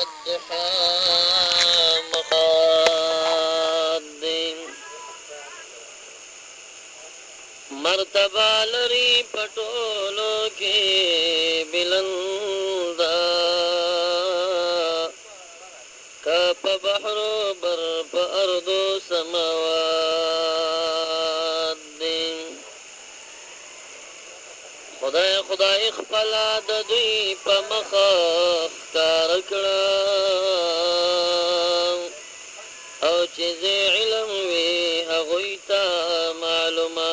والدحام خاد مرتبہ لری پټولو کې بلندا کپ بحر بر په ارض سماوات خدای خپل د دوی په مخ کار کړه او چې علم وی هغه ته معلومات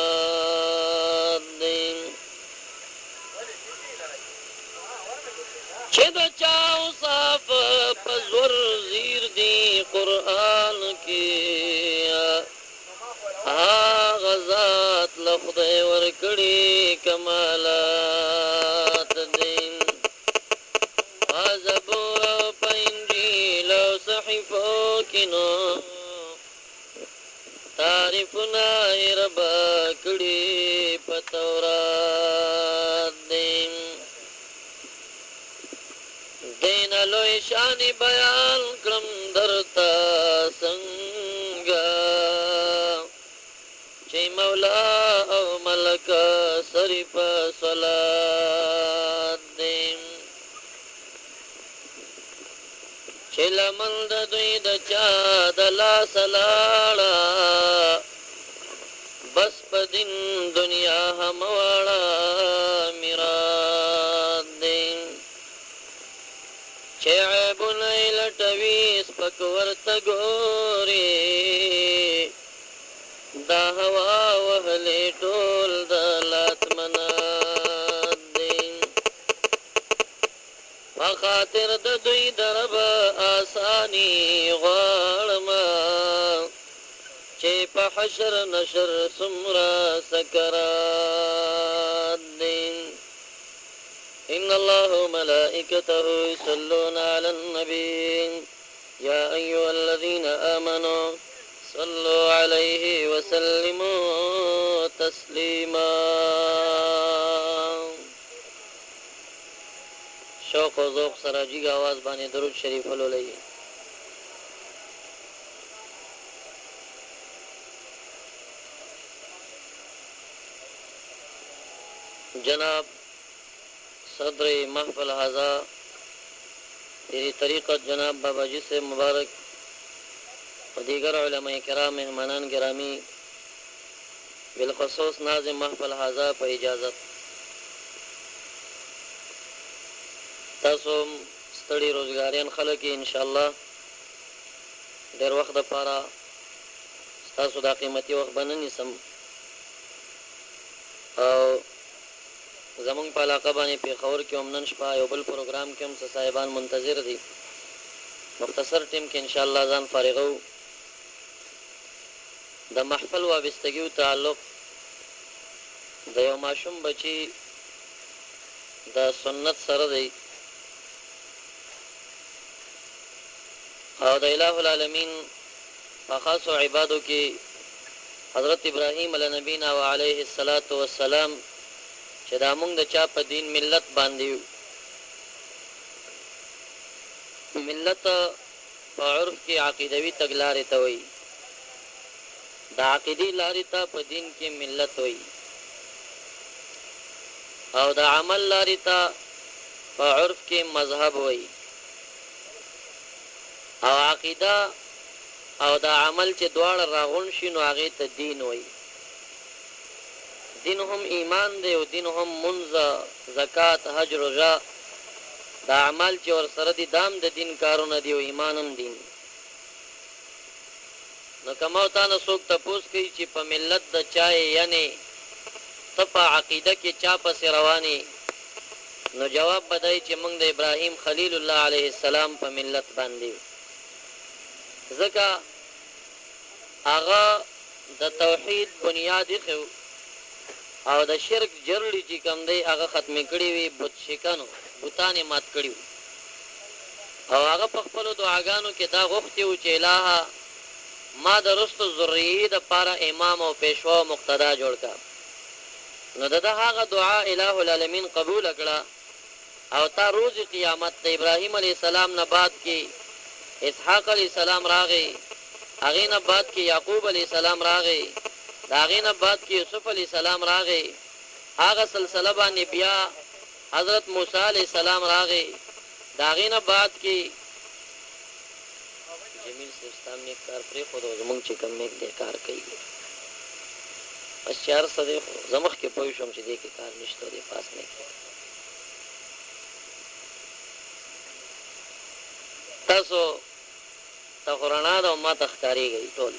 دي چې دا چا صاف پزور زیر دی قران کې غزات لخدای ور کړي کمالات دین زبور په انجیل او صحیفو کې نو تعریفنا رب کړي په تورات دین دین لوی شان بیان کړم درتا څنګه چې مولا او ملک صرف صلات دین چې لمن د دوی د چا د لاس لاړه بس په دین دنیا هم واړه میرات دین چې عیبونه یې لټوي سپک ورته ګوري دا هوا وهلې ټول د لاتمنات دین په خاطر د دوی درب آسانی غواړم چې په حشر نشر سمرا سکرات دین إن الله ملائكته يصلون على النبي يا أيها الذين آمنوا صلوا عليه وسلموا تسليما شوق و ذوق سره جیګ आवाज باندې درود شریف ولولئ جناب صدر محفل هذا تیری طریقت جناب بابا جی سے مبارک و دیگر علماء کرام مہمانان گرامی بالخصوص ناظم محفل هذا په اجازت تاسو ستړي روزګاریان خلک ان شاء الله ډېر وخت لپاره تاسو د قیمتي وخت باندې سم او زمون په علاقه باندې په خور کې ومنن شپه یو بل پروګرام کې هم صاحبان منتظر دي مختصر ټیم کې ان شاء الله ځان فارغو د محفل وابستګیو تعلق د یو ماشوم بچي د سنت سره دی او د الٰه العالمین په خاص عبادو کې حضرت ابراهیم علی نبینا و علیه الصلاۃ والسلام چې دا موږ د چا په دین ملت باندې ملت په عرف کې عقیدوي تګلارې ته وایي دا عقیدی لارې ته په دین کې ملت وایي او دا عمل لارې ته په عرف کې مذهب وایي او عقیده او دا عمل چې دواړه راغون شي نو هغې ته دین وایي دین هم ایمان دی او دین هم منځ زکات حج روژه دا اعمال چې ورسره دي دام د دین کارونه دي او ایمان هم دین نو که ما تا نه څوک تپوس کوي چې په ملت د چا یعنې ته په عقیده کې چا پسې روانې نو جواب به دی چې موږ د ابراهیم خلیل الله علیه السلام په ملت باندې ځکه هغه د توحید بنیاد ایښی او د شرک جرړې چې کوم دی هغه ختمې کړې وي بت شکنو بتانې مات کړي وو او هغه په خپلو دعاګانو کې دا غوښتي وو چې الهه ما د رستو ذریې دپاره امام او پیشوا او مقتدا جوړ کړه نو د هغه دعا الٰه العالمین قبوله کړه او تا روز قیامت د ابراهیم علی السلام نه بعد کې اسحاق علی السلام راغی، هغه نه بعد کې یعقوب علی السلام راغی، دا هغه نه بعد کې یوسف علی السلام راغی، هغه سلسله باندې بیا حضرت موسی علی السلام راغی، دا هغه نه بعد کې جمیل سیستان نے کار پرې خو د زمونږ چې کوم نیک دی کار کوي بس 400 دی زمخ کې پوه شوم چې دې کې کار نشته دی پاس نه کې تاسو تا قرانا دا ما تخکاری گئی ټول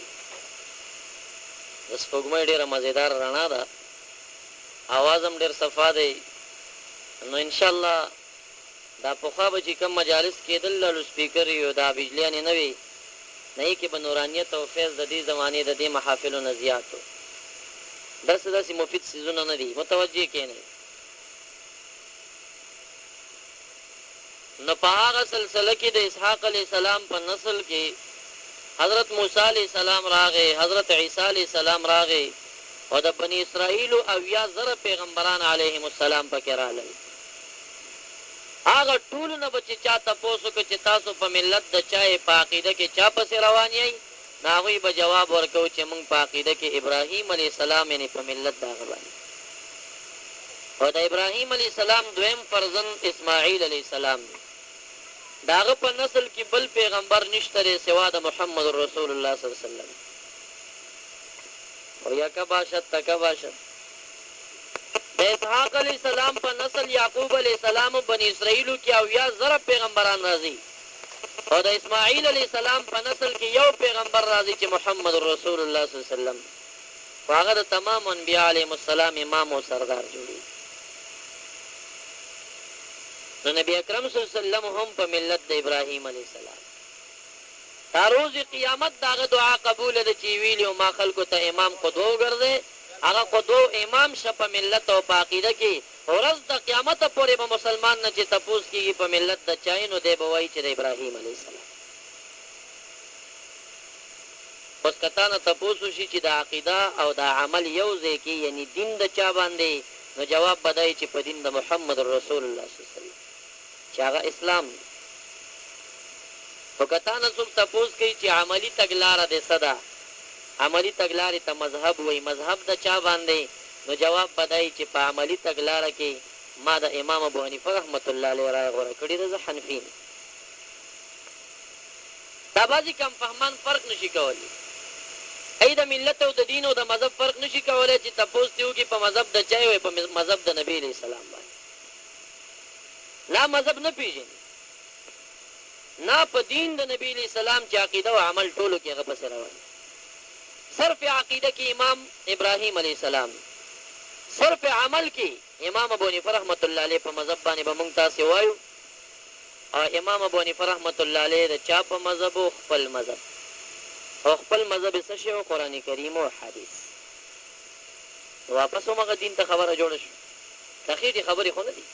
د سپوږمۍ ډیره مزیدار رڼا ده، आवाज هم ډیر صفا دی. نو ان شاء الله دا پوخا به چې کوم مجالس کېدل له سپیکر یو دا بجلیان نه وي نه کې به نورانیت او فیض د دې زمانه د دې محافل او نزياتو داسې مفید سيزونه نه دي، متوجه کینې. نو په هغه سلسله کې د اسحاق علی السلام په نسل کې حضرت موسی علی السلام راغی، حضرت عیسی علی السلام راغی، او د بنی اسرائیل او یا زره پیغمبران علیهم السلام پکې راغلل. هغه ټول نه بچی چا تاسو کې چې تاسو په ملت د چای په عقیده کې چا پسې روان یې، ناوی به جواب ورکو چې موږ په عقیده کې ابراهیم علی السلام یې په ملت دا غوړي، او د ابراهیم علی السلام دویم فرزند اسماعیل علی السلام داغه په نسل کې بل پیغمبر نشته سوا د محمد رسول الله صلی الله علیه وسلم. او یا کباشت تکباشت د اسحاق علی السلام په نسل یعقوب علی السلام بنی اسرائیل کې او یا زره پیغمبران راځي، او د اسماعیل علی السلام په نسل کې یو پیغمبر راځي چې محمد رسول الله صلی الله علیه وسلم، هغه د تمام انبیاء علیهم السلام امام او سردار جوړي. نو نبی اکرم صلی الله علیه وسلم هم په ملت د ابراهیم علیه السلام. تا روز قیامت داغه دعا قبول ده چې ویلی او ما خلکو ته امام قدوه وګرځي، هغه قدوه امام شپ ملت او په عقیده کې ورځ د قیامت پورې به مسلمان نه چې تپوس کیږي په ملت د چاینو دی به وایي چې د ابراهیم علیه السلام. پس کته نه تپوس شي چې د عقیده او د عمل یو ځای کې یعنی دین د چا باندې، نو جواب بدای چې په دین د محمد رسول الله صلی الله علیه وسلم چې هغه اسلام. او کته نه څوک تپوس کوي چې عملی تګلاره ده صدا، عملی تګلارې ته مذهب وای، مذهب د چا باندې، نو جواب بدای چې په عملی تګلاره کې ما د امام ابو حنیفه رحمت الله علیه رائے غوړه کړی ده، زه حنفی دا بعضی کم فهمان فرق نشي کولی، ای د ملت او د دین او د مذهب فرق نشي کولای چې تپوس دیو کې په مذهب د چا وي په مذهب د نبی علیہ السلام باندې لا مذهب نه پیژني، نه په دین د نبی علیہ السلام چې عقیده او عمل ټولو کې هغه پس روان. صرف عقیده کې امام ابراهیم علیہ السلام، صرف عمل کې امام ابو حنیفه رحمت الله علیه په مذهب باندې به مونږ تاسو وایو، او امام ابو حنیفه رحمت الله علیه د چا په مذهب او خپل مذهب، او خپل مذهب څه شی او قران کریم او حدیث. واپس موږ دین ته خبره جوړه شو، تخیری خبرې خو نه دي.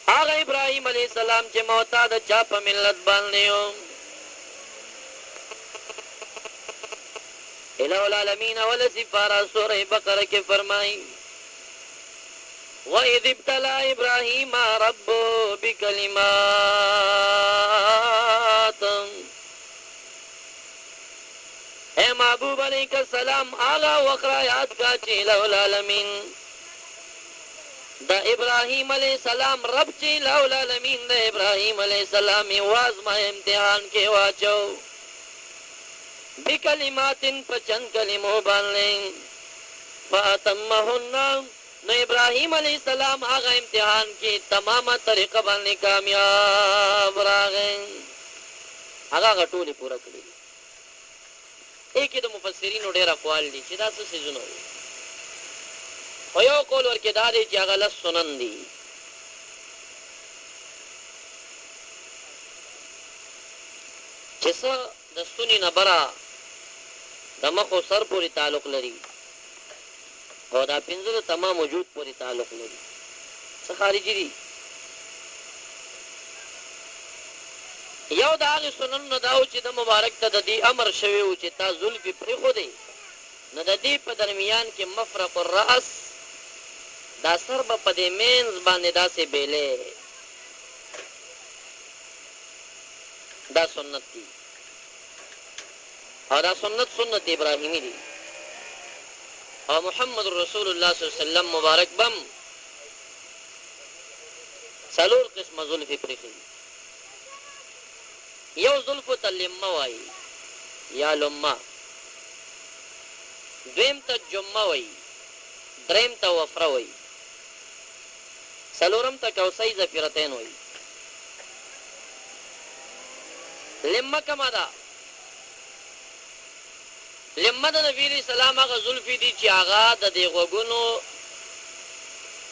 هغه ابراهیم علیہ السلام چې معتاد چا په ملت باندې یو الہ العالمین ولسی پارا سورہ بقرہ کے فرمائی وَإِذِ ابْتَلَى إِبْرَاهِيمَ رَبُّهُ بِكَلِمَاتٍ، اے محبوب علیہ السلام آغا وقرا یاد کا چی الہ العالمین دا ابراہیم علیہ السلام رب چی الہ العالمین دا ابراہیم علیہ السلام وازما امتحان کے واچو بکلمات پچن کلموں بالنے فاتمہن، نو ابراہیم علیہ السلام آغا امتحان کی تمام طریقہ بالنے کامیاب راغیں، آغا غٹولی پورا کری. ایک دا مفسرین ډیر اقوال دی چې دا څه سيزونه وي، او یو قول ورکې دا دی چې هغه لس سنن دي. چې څه د ستوني نه بره د مخ او سر پورې تعلق لري، او دا پنځه د تمام وجود پورې تعلق لري، څه خارجي دي. یو دا هغه سنن نه داو چې د مبارک ته د دې امر شوی او چې تا زلفې پرېښودې، نو د دې په درمیان کې مفرق الرأس دا سر به په دې مینځ باندې داسې بیلې، دا سنت دی او دا سنت ابراهیمی دی. او محمد رسول الله صلی الله علیه وسلم مبارک بم څلور قسمه زلفې پرېښي. یو زلفو ته لمه وایي یا لمه، دویم ته جمه وایي، دریم ته وفره وایي، څلورم ته کوسۍ ظفیرتین وایي. لمه کما ده؟ لمه د نبی علیہ السلام هغه زلفې دي چې هغه د دې غوږونو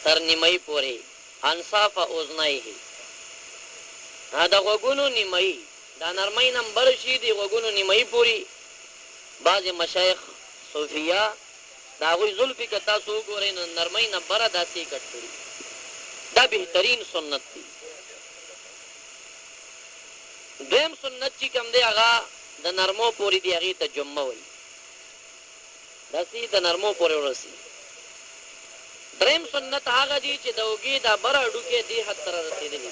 تر نیمایي پورې، انصاف اذنایه، د غوږونو نیمایي، دا نرمۍ نمبر شي د غوږونو نیمایي پورې. بعضې مشایخ صوفیه د هغوی زلفې که تاسو وګورئ نو نرمۍ نمبره داسې یې کټ کړي. دا بهترین سنت دی. دویم سنت چې کوم دی هغه د نرمو پورې دی، هغې ته جمه وایي، داسې د نرمو پورې ورسي. دریم سنت هغه دی چې د اوږې دا بره هډوکې دې حد ته رارسېدلي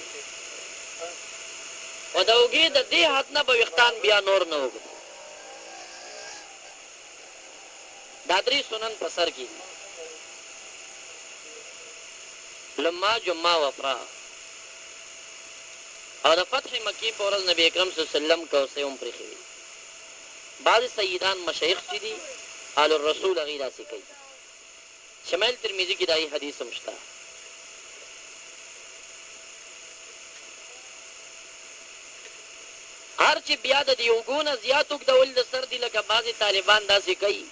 او د اوږې د دې حد نه به ویښتان بیا نور نه اوږد. دا درې سنن په سر کې دي: لمه، جمه، وفره. او د فتح مکې په ورځ نبی اکرم صلی الله علیه وسلم کوسۍ هم پرېښې وې. بعضې سیدان مشایخ چې دي آل الرسول هغوی داسې کوي. شمایل ترمذي کې دا حدیث هم شته. هر چې بیا د دې اوږو نه زیات اوږدول د سر دي، لکه بعضې طالبان داسې کوي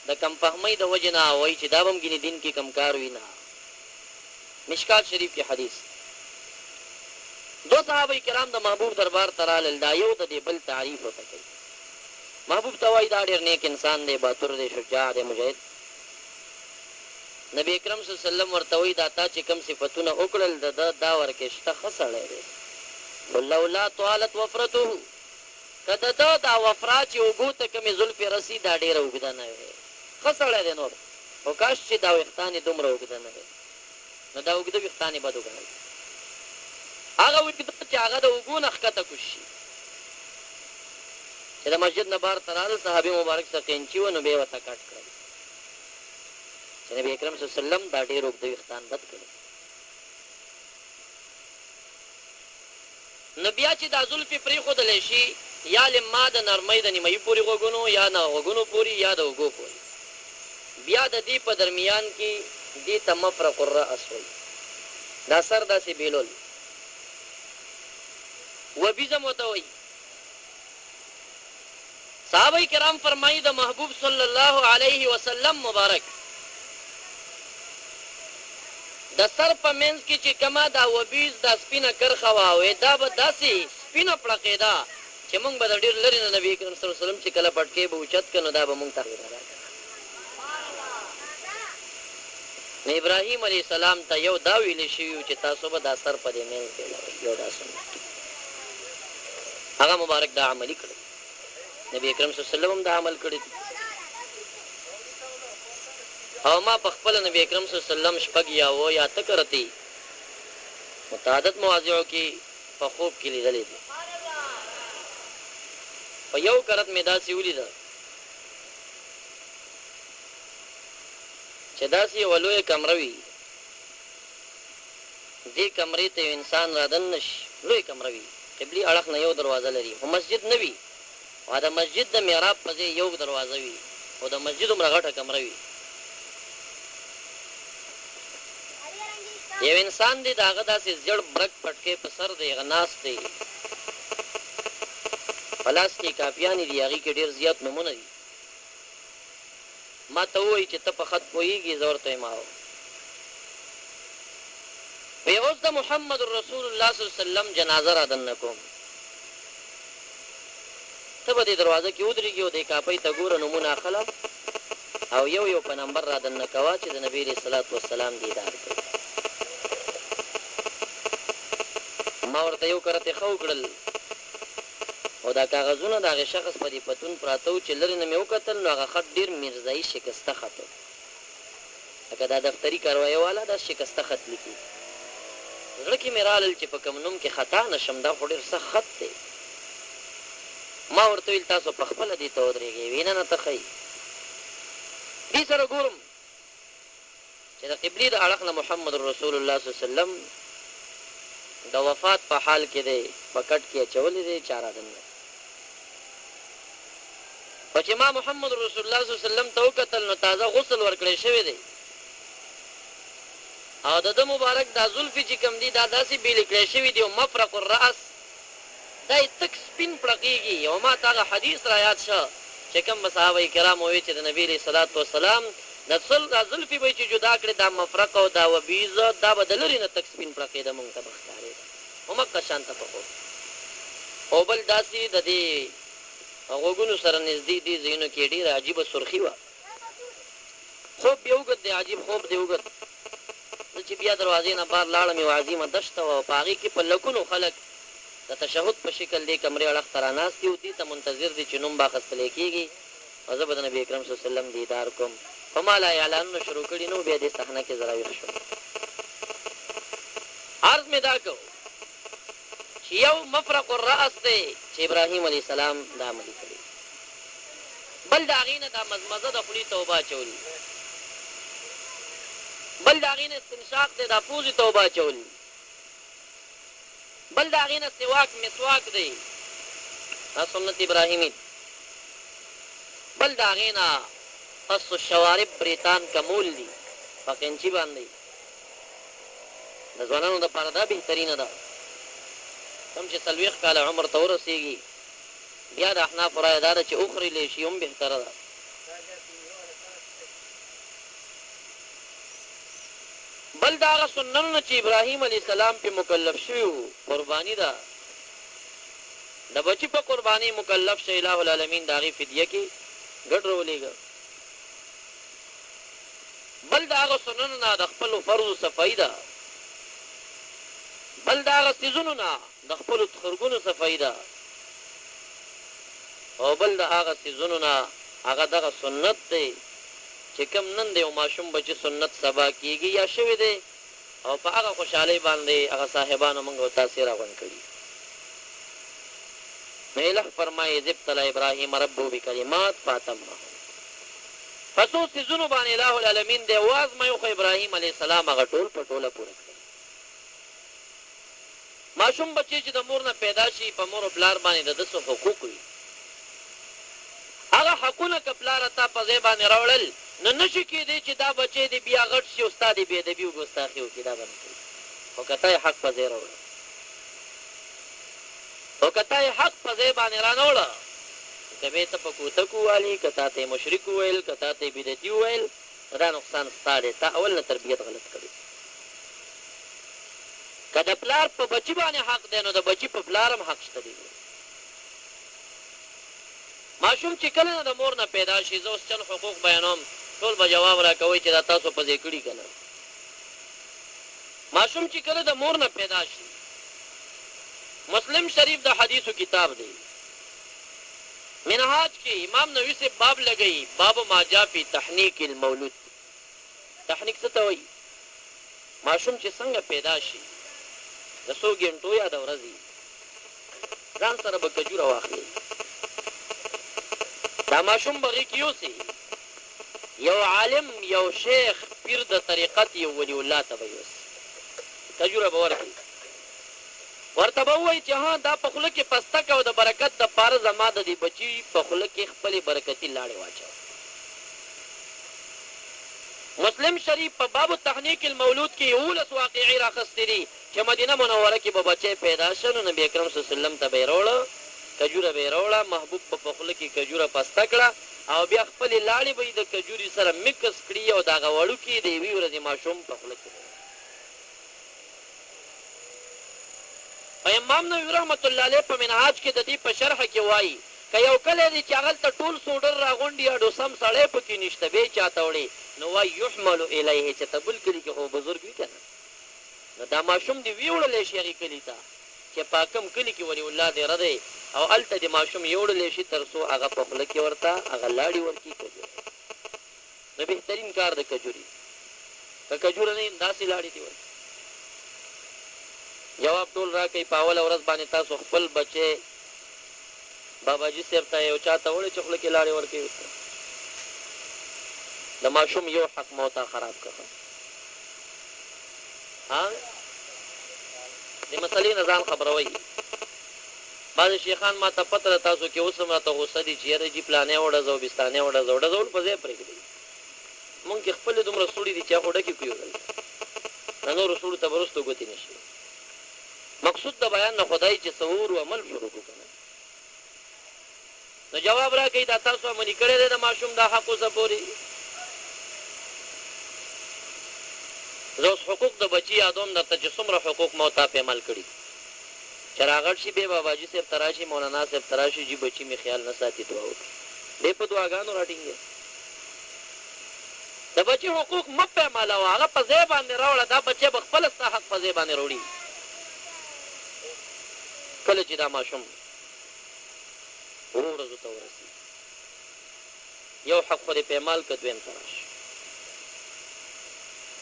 د کم فهمۍ د وجې نه، وایي چې دا به هم ګینې دین کې کم کار وي. نه، مشکات شریف کې حدیث، دو صحابه کرام د محبوب دربار ته رالل، دا یو د دې بل تعریف ورته کوي. محبوب ته وایي دا ډېر نیک انسان دی، باتور دی، شجاع دی، مجاهد. نبی اکرم صلی الله علیه وسلم ورته وایي دا تا چې کوم صفتونه وکړل د ده دا ورکې شته، ښه سړی دی. لولا طالت وفرته، که د ده دا وفرا چې اوږو ته کومې زلفې رسي دا ډېره اوږده نه وي، ښه سړی دی نور، خو کاش چې دا ویښتان یې دومره اوږده نه وي، نو دا اوږده ویښتان یې بد وګڼل. هغه اوږده چې هغه د اوږو نه ښکته کوز شي. چې د مسجد نه بهر ته رالل، صحابي مبارک څه قینچي وه، نو بیا یې ورته کټ کړل چې نبي اکرم صلی الله علیه وسلم دا ډېر اوږده ویښتان بد کړي. نو بیا چې دا زلفې پرېښودلی شي، یا لما د نرمۍ د نیمایي پورې غوږونو، یا نه غوږونو پورې، یا د اوږو پورې، بیا د دې په درمیان کې دې ته مفرق الرأس وایي، دا سر داسې بیلول. وبیزم ورته وایي. صحابه کرام فرمایي د محبوب صلی الله علیه وسلم مبارک د سر په منځ کې چې کومه دا وبیز دا سپینه کرښه وه، دا به داسې سپینه پړقېده چې موږ به د ډېر لرې نه نبي کریم صلی الله علیه وسلم چې کله پټکې به اوچت کړه نو دا به موږ ته ښکاره کړه. نو ابراهیم علیه السلام ته یو دا ویلی شوي و چې تاسو به دا سر په دې منځ کې لرئ، یو دا سنت هغه مبارک دا عملي کړی. نبی کریم صلی الله علیه وسلم هم دا عمل کړی دی. او ما په خپله نبی کریم صلی الله علیه وسلم شپږ یا اووه یا اته کرتې متعدد مواضعو کې په خوب کې لیدلی دی. په یو کرت مې داسې ولیده چې داسې یوه لویه کمره وي، دې کمرې ته یو انسان را دننه شي، لویه کمره وي، قبلي اړخ نه یو دروازه لري، خو مسجد نه وي، او د مسجد د محراب په ځای یو دروازه وي، او د مسجد هومره غټه کمره وي. یو انسان دی د هغه داسې زیړ برک پټکې په سر دی، هغه ناست دی، په لاس کې کاپیانې دي، هغې کې ډېر زیات نومونه دي. ما ته ووایي چې ته په خط پوهېږې؟ زه ورته وایم او. وی اوس د محمد رسول الله صلی الله علیه وسلم جنازه را دننه کوم، ته به دې دروازه کې ودرېږي او دې کاپۍ ته ګوره، نومونه اخله او یو یو په نمبر را دننه کوه چې د نبي علیه الصلاة والسلام دیدار کوي. ما ورته یو کرتې ښه وکړل او دا کاغذونه د هغې شخص په دې پتون پراته و چې لرې نه مې وکتل، نو هغه خط ډېر میرزایي شکسته خط و. لکه دا دفتري کاروایي والا دا شکسته خط لیکي زړه کې مې رالل چې په کوم نوم کې خطا نشم دا خو ډېر سخت خط دی ما ورته ویل تاسو په خپله دې ته ودرېږئ وینه نه تخئ دې سره ګورم چې د قبلې د اړخ نه محمد رسول الله صلی الله علیه وسلم د وفات په حال کې دی په کټ کې اچولی دی چاره دننه خو چې ما محمد رسول الله صلی الله علیه وسلم ته وکتل نو تازه غسل ورکړی شوی دی او د ده مبارک دا زلفې چې کوم دي دا داسې بیلې کړی شوي دي او مفرق الرأس دا یې تک سپین پړقېږي او ما ته هغه حدیث را یاد شه چې کوم به صحابه کرام ووایي چې د نبي علیه صلات وسلام دا زلفې به یې چې جدا کړې دا مفرق او دا وبیزه دا به د لرې نه تک سپین پړقېده مونږ ته به ښکارېده همغه شانته په خوب او بل داسې د دې غوږونو سره نږدې دې ځایونو کې ډېره عجیبه سرخي وه خوب بې اوږد دی عجیب خوب دی اوږد زه چې بیا دروازې نه بار لاړم یوه عظیمه دشته وه په هغې کې په لکونو خلک د تشهد په شکل دې کمرې اړخ ته راناست دي او دې ته منتظر دي چې نوم به اخیستلی کېږي او زه به د نبي اکرم صلی وسلم دیدار کوم په ما لا اعلانونه شروع کړي نو بیا دې صحنه کې زه راویښ شوم عرض مې دا کو چې یو مفرق الرأس دی چې ابراهیم علیه السلام دا عملي کړي بل د هغې نه دا مزمزه د خولې توبه اچولي بل د هغې نه استنشاق دی دا پوزې توبه اچولي بل د هغې نه سواک مسواک دی دا سنت ابراهیمي بل د هغې نه قص الشوارب بریتان کمول دي په قینچي باندې د ځوانانو دپاره دا بهترینه ده کوم چې 40 کاله عمر ته ورسېږي بیا د احنافو رایه دا ده چې اخریلی شي هم بهتره ده بل د هغه سننونه چې ابراهیم علیه السلام پې مکلف شوي وو قرباني ده د بچي په قربانۍ مکلف شه اله العالمین د هغې فدیه کې ګډ راولېږه بل د هغه سننو نه د خپلو فرضو صفایي ده بل د هغه څیزونو نه د خپلو خرګونو صفایي ده او بل د هغه څیزونو نه هغه دغه سنت دی چې کوم نن دی او ماشوم به چې سنت سبا کېږي یا شوی دی او په هغه خوشحالۍ باندې هغه صاحبانو موږ او تاسې راغونډ کړي نو الهی فرمایي اذ ابتلی ابراهیم ربه بکلمات فاتمهن په څو څیزونو باندې اله العالمین دی وازمایو خو ابراهیم علیه السلام هغه ټول په ټوله پوره کړي ماشوم بچی چې د مور نه پیدا شي په مور او پلار باندې د ده څه حقوق وي هغه حقونه که پلاره تا په ځای باندې راوړل نو نشي کېدی چې دا بچی دی بیا غټ شي او ستا د بېادبي او ګستاخي وکړي دا به نه کوي خو که ته یې حق په ځای راوړه خو که ته یې حق په ځای باندې رانهوړه که به ته په کوتک ووالي که تا ته یې مشرک وویل که تا ته یې بدعتي وویل نو دا نقصان ستا دی تا اول نه تربیت غلط کړی که د پلار په بچي باندې حق دی نو د بچي په پلار هم حق شته دی ماشوم چې کله نه د مور نه پیدا شي زه اوس چل حقوق بیانوم ټول به جواب راکوئ چې دا تاسو په ځای کړي که نه ماشوم چې کله د مور نه پیدا شي مسلم شریف د حدیثو کتاب دی منهاج کې امام نووي صاحب باب لګوي باب ما جاء فی تحنیک المولود تحنیک څه ته وایي ماشوم چې څنګه پیدا شي د څو ګنټو یا د ورځې ځان سره به کجوره واخلي دا ماشوم به غېږ کې یوسي یو عالم یو شیخ پیر د طریقت یو ولی الله ته به یوسي کجوره به ورکړي ورته به ووایي چې ها دا په خوله کې پستک او د برکت دپاره زما د دې بچي په خوله کې خپلې برکتي لاړې واچوه مسلم شریف په باب تحنیک المولود کې 11 واقعې راخستې دي چې مدینه منوره کې به بچی پیدا شه نو نبي اکرم صلی الله علیه وسلم ته به یې راوړه کجوره به یې راوړه محبوب به په خوله کې کجوره پسته کړه او بیا خپلې لاړې به یې د کجورې سره مکس کړي او د هغه وړوکي د یوې ورځې ماشوم په خوله کې امام نووي رحمت الله علیه په منهاج کې د دې په شرحه کې وایي که یو کلی دی چې هغلته ټول سوډر راغونډي یا ډوسم سړی پکې نشته بې چاته وړي نو وایي یحمل الیه چې ته بل کلي کې خو بزرګ وي که نه نو دا ماشوم دې ویوړلی شي هغې کلي ته چې په کوم کلي کې ولي الله دې دی او هلته دې ماشوم یوړلی شي تر څو هغه په خوله کې ورته هغه لاړې ورکړي کجورې نو بهترین کار د کجورې که کجوره نه داسې لاړې دي وایي جواب ټول راکوي په اوله ورځ باندې تاسو خپل بچی باباجي صاحب ته یو چا ته وړئ چې خوله کې لاړې ورکوي د ماشوم یو حق موتا خراب کړه ها دې مسلې نه ځان خبروي بعض شیخان ما ته پته تاسو کې اوس ما ته غوسه دي چې یاره جی پلانې وړه زو بستانې وړه زو ډزول په ځای پرېږدي مونږ کې خپل دومره سړي دي چې هغه ډکې کوي نه نور سړو ته ورستو ګوتی نشي مقصود د بیان نه خدای چې تصور او عمل شروع وکړي نو جواب راکړي دا تاسو عملي کړی دی د ماشوم دا حق اوسه پورې زه اوس حقوق د بچي یادوم درته چې څومره حقوق ما تا په عمل کړي چې راغټ شي بیا باباجي صاحب ته راشي مولانا صاحب ته راشي جي بچي مې خیال نه ساتي دعا وکړي دی په دعاګانو راټینګې د بچي حقوق مه په عملوه هغه په ځای باندې راوړه دا بچی به خپله ستا حق په ځای باندې راوړي کله چې دا ماشوم ورو ورځو ته ورسي یو حق خو دې په عمل که دویم ته راشي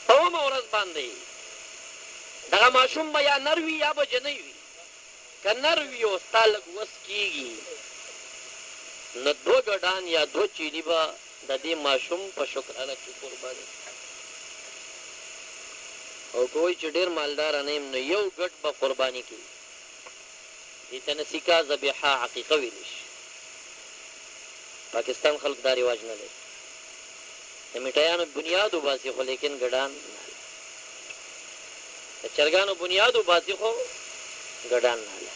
په اومه ورځ باندې دغه ماشوم به یا نر وي یا به جنۍ وي که نر وي او ستا لږ وس کېږي نو دوه ګډان یا دوه چیني به د دې ماشوم په شکرانه کې قرباني او که وایي چې ډېر مالداره نه یم نو یو ګډ به قرباني کوي دې ته نسیکا ذبیحه عقیقه ویلی شي پاکستان خلک دا رواج نه لري د میټایانو بنیاد وباسي خو لیکن ګډان نه د چرګانو بنیاد وباسي خو ګډان نه لري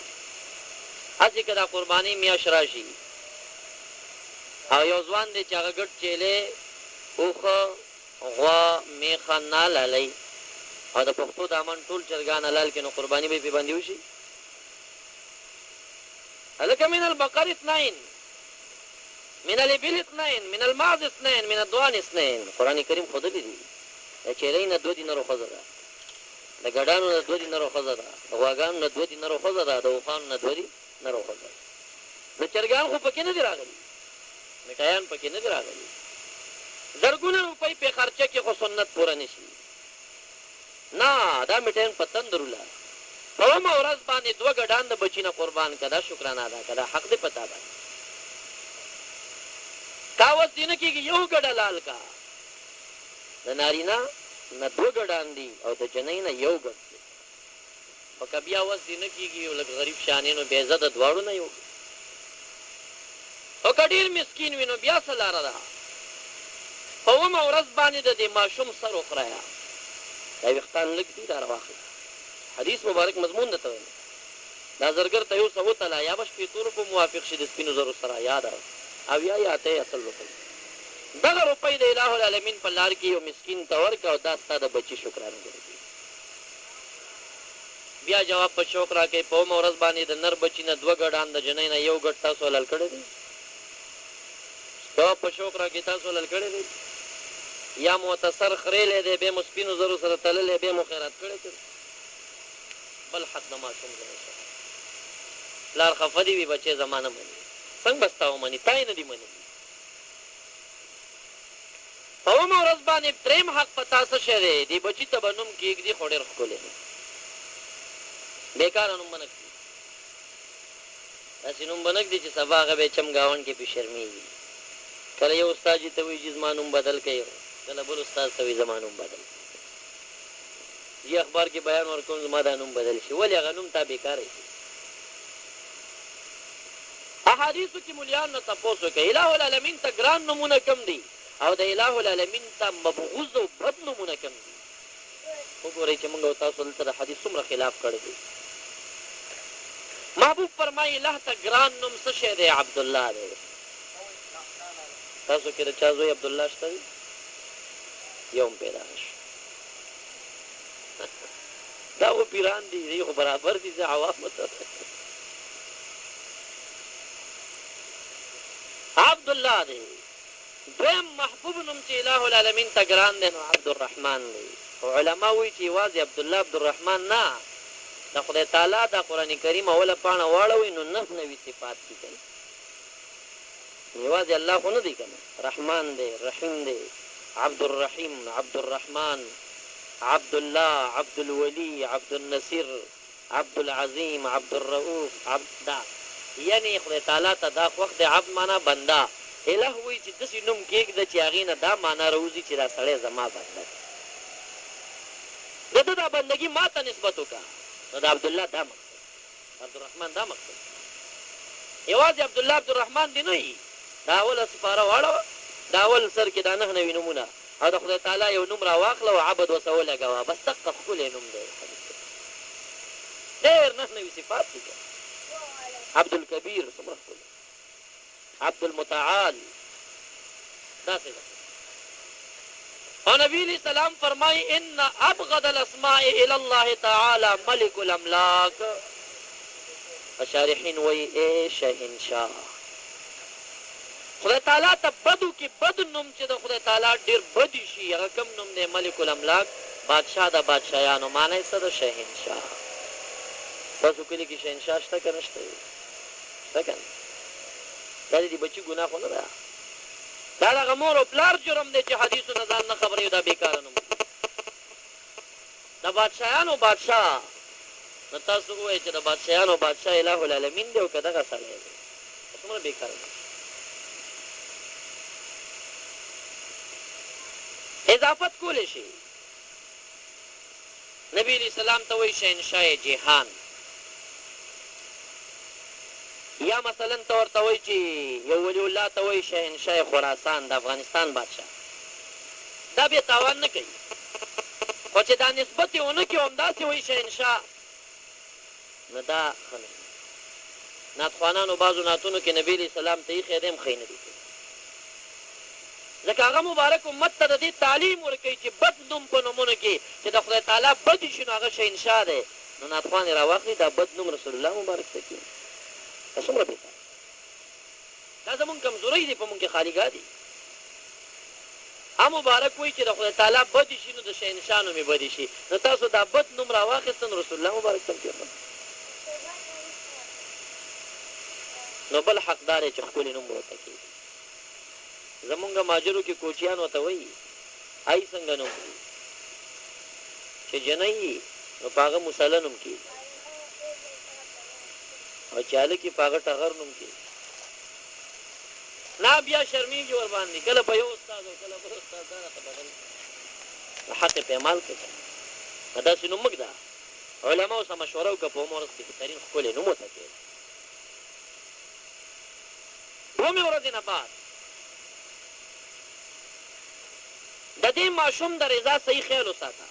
هسې که دا قرباني میاشت راشي او یو ځوان دی چې هغه ګډ چیلې اوښه غوا میخه نه لالی او د پښتو دامن ټول چرګان حلال کړي نو قرباني به یې پې باندې وشي هلکه من البقر اثنين من الابل اثنين من المعز اثنين من الضان اثنين قرآن کریم خودلی دی د چیلۍ نه 2 دینارو ښځه ده د ګډانو نه 2 دینارو ښځه ده د غواګانو نه 2 دینارو ښځه ده د اوښانو نه 2 دینارو ښځه ده د چرګان خو پکې نه دي راغلي میټایان پکې نه دي راغلي زرګونه روپۍ پې خرچه کې خو سنت پوره نه شي نه دا میټایان په تندر ولاړ په اومه ورځ باندې 2 ګډان د بچي نه قربان که دا شکرانه ادا که دا حق دی په تا باندې کا وس دي نه کېږي یو ګډه لال کا د نارینه نه 2 ګډان دي او د جنۍ نه یو ګډ دی خو که بیا وس دي نه کېږي یو لږ غریب شانې نو بیا عزت د دواړو نه یو او که ډېر مسکین وي نو بیا څه لاره ده په اومه ورځ باندې د دې ماشوم سر وخورایه دا ویښتان لږ دي دا راواخله حدیث مبارک مضمون ده ته ویل دا زرګر ته یو څه وتله یا به 15 روپو موافق شي د سپینو زرو سره یاده او یا اته اصل روپۍ دغه روپۍ د اله العالمین په لار کې یو مسکین ته ورکړه او دا ستا د بچي شکرانه ګرځي بیا جواب په شوق راکوي په اومه ورځ باندې د نر بچي نه 2 ګډان د جنۍ نه یو ګډ تاسو حلال کړی دی جواب په شوق راکوي تاسو حلال کړی دی یا متصر خریلی دی بیا مو سپینو زرو سره تللی بیا مو خیرات کړی دی بل حق د ماشوم دی پلار خفه دی وي بچی زما نه مني څنګه به ستا ومني تا یې نه دي مني په اومه ورځ باندې درېیم حق په تا څه شی دی دې بچي ته به نوم کېږدي خو ډېر ښکلی دی بېکاره نوم به نه کړي داسې نوم به نه ږدي چې سبا هغه به یې چمګاون کې پې شرمېږي کله یو استاد چې ته وایي چې زما نوم بدل کړئ کله بل استاد ته وایي زما نوم بدل کړئ اخبار کې بیان ورکوم زما دا نوم بدل شي ولې هغه نوم تا بېکاره شي احادیثو کې ملیان نه تپوس وکړي اله العالمین ته ګران نومونه کم دي او د اله العالمین ته مبغوض او بد نومونه کم دي وګورئ چې موږ او تاسو دلته د حدیث څومره خلاف کړی دی محبوب فرمایي الله ته ګران نوم څه شی دی عبدالله دی تاسو کې د چا زوی عبدالله شته دی یو هم پیدا نه شو دا خو پیران دي دی خو برابر دي زه عوامو ته عبدالله دی دویم محبوب نوم چې اله العالمین ته ګران دی نو عبدالرحمن دی خو علما وایي چې یوازې عبدالله عبدالرحمن نه د خدای تعالی د قرآن کریم اوله پاڼه واړوئ نو 9 صفات دي کوي یوازې الله خو نه دی که نه رحمان دی رحیم دی عبدالرحیم عبدالرحمن عبد الله، عبد الولي، عبد النصير، عبد العظیم، عبد الرؤوف، عبد دا یعنی خدای تعالی ته دا وخت عبد معنا بندا الہ وی چې دسی نوم کېږده چې هغې نه دا معنا راوځي چې دا سړی زما بنده د ده دا بندګي ما ته نسبت وکړه. نو د عبدالله دا مقصد، عبدالرحمن دا مقصد. یوازې عبدالله عبدالرحمن دی نه وي، دا اوله سپاره واړوه، دا اول سر کې دا 9 نوي نومونه او د خدای تعالی یو نوم را واخله او عبد ورته ولګوه، بس دقه ښکلی نوم دی. ډېر 9 نوي صفات دي. عبدالکبیر څومره ښکلی، عبدالمتعال داسې ده. اور نبی علیہ السلام فرمائی ان ابغض الاسماء الى الله تعالی ملک الاملاک. شارحین وی اے شہنشاہ خدای تعالی ته بدو کې بد نوم چې د خدای تعالی ډېر بدی شي هغه کوم نوم دی؟ ملک الاملاک، بادشاہ د بادشاهانو. معنی څه ده؟ شهنشاه. تاسو کلي کې شهنشاه شته که نشته؟ شته که نه؟ دا د دې بچي ګناه خو نه ده، دا دغه مور او پلار جرم دی چې حدیثو نه ځان نه خبروي، دا بېکاره نوم دی د بادشاهانو بادشاه. نو تاسو ووایئ چې د بادشاهانو بادشاه اله العالمین دی او که دغه سړی دی؟ څومره بېکاره نوم. اضافت کولی شي. نبی علیہ السلام ته وایي شهنشاه جهان، یا مثلا ته ورته وایي چې یو ولی الله ته وایي شهنشاه خراسان، د افغانستان بادشاه. دا بیا تاوان نه کوي، خو چې دا نسبت یې ونه کړي او همداسې وایي شهنشاه، نو دا ښه نه. نعتخوانانو بعضو نعتونو کې نبی علیہ السلام ته ایښی دی هم ښه نه دي کړي، ځکه هغه مبارک امت ته د دې تعلیم ورکوي چې بد نوم په نومونو کې چې د خدای تعالی بد شي نو هغه شهنشاه دی. نو نعتخوان یې راواخلي دا بد نوم رسول الله مبارک ته کړي. دا څومره بېکاره، دا زمونږ کمزورۍ دی، په مونږ کې خالیګاه دي. مبارک وایي چې د خدای تعالی بد شي نو د شهنشاه نوم یې بد شي. نو تاسو دا بد نوم راواخېسته نو رسول الله مبارک ته هم کېښود. نو بل حقدار یې چې ښکلي نوم به ورته کېږي. زمونږ ماجرو کې کوچیان ورته وایي ای څنګه نوم کړي، چې جنۍ وي نو په هغه مسله نوم کېږي، او چې هلک وي په هغه ټغر نوم کېږي. نه بیا شرمېږي ورباندې، کله په یو استاد او کله بل استاد ځان راته بدل کړي، حق یې پیمال کړي. نو داسې نوم مه ږده. علماو سره مشوره وکړه، په عمر کې بهترین ښکلی نوم ورته کړي. 2 ورځې نه بعد د دې ماشوم د رضا صحیح خیال وساته.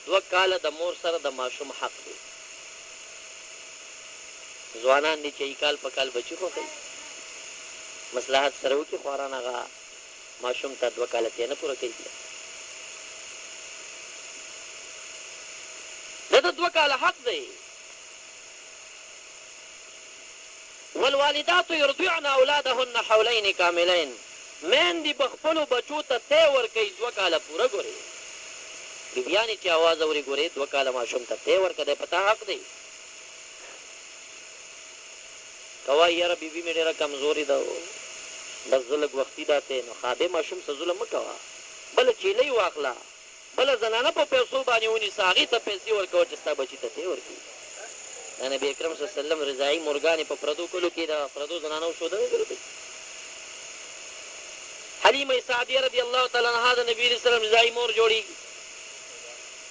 2 کاله د مور سره د ماشوم حق دی. ځوانان دي چې کال په کال بچي خوښوي، مصلحت سره وکړي، خواران هغه ماشوم ته 2 کاله ترې نه پوره کوي. د ده 2 کاله حق دی. والوالدات يرضعن اولادهن حولين كاملين. میندې به خپلو بچو ته تی ورکوي 2 کاله پوره. ګورې بیبیانې چې اواز اوري، ګورې 2 کاله ماشوم ته تی ورکه، دی په تا حق دی. که وایي یاره بیبي مې ډېره کمزورې ده، بس زه لږ وختي داسې، نو خادې ماشوم ته ظلم مه کوه. بله چیلۍ واخله، بله زنانه په پیسو باندې ونیسه، هغې ته پیسې ورکوه چې ستا بچي ته تی ورکړي. دا نبي اکرم صلی الله علیه وسلم رضاعي مورګانې په پردو کلو کې د پردو زنانو ښودنې کړې. حلیمه سعدیه رضی الله تعالی عنها د نبي علیه السلام رضاعي مور جوړېږي.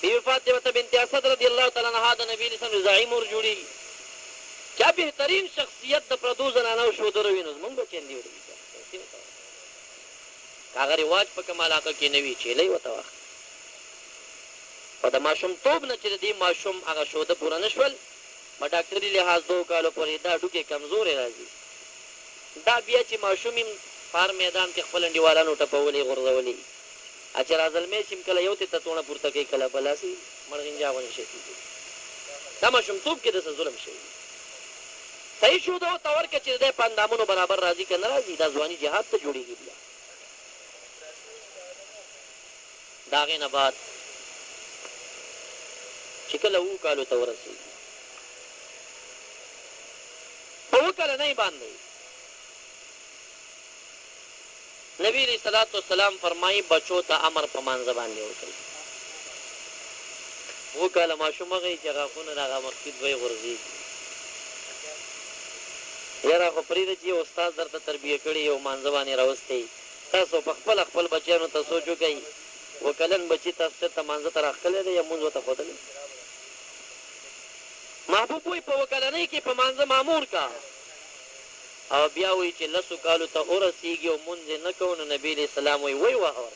بیبي فاطمه بنت اسد رضی الله تعالی عنها د نبي علیه السلام رضاعي مور جوړېږي. چا بهترین شخصیت د پردو زنانو ښودلو وي نو زمونږ بچیان دي ورېږي. که هغه رواج په کوم علاقه کې نه وي، چیلۍ ورته واخلي. خو د ماشومتوب نه چې د دې ماشوم هغه ښوده پوره نه شول، په ډاکټري لحاظ 2 کالو پورې دا ډوکې کمزورې راځي. دا بیا چې ماشوم یم پار میدان کې خپل انډیوالانو ټپولې غورځولې، چې رازلمی شي کله یو ته تڅوڼه پورته کوي، کله بل هسې مړغنجا غوندې شی کېږي. دا ماشومتوب کې داسې ظلم شوي. صحیح ښوده ورته ورکړه چې د دی په اندامونو برابر راځي که نه راځي، دا ځواني جهاد ته جوړېږي. بیا د هغې نه بعد چې کله 7 کالو ته ورسېږي، په 7 کلنۍ باندې نبی علیہ الصلوۃ والسلام فرمایي بچو ته امر په مانځ باندې وکړي. وکاله ماشوم هغه چې غاښونه هغه مسجد وای غورځي یاره خو پرې چې استاد درته تربیه کړي او مانځ باندې راوستي تاسو په خپل بچیانو ته سوچو کوي وکلن بچی تاسو ته مانځ ته راخلې دی موږ ته خودل محبوب وي په وکلنۍ کې په مانځ مامور کا او بیا وی چې لسو کالو ته ورسیږي او مونږ نه کوو نو نبی علیہ السلام وی واه اور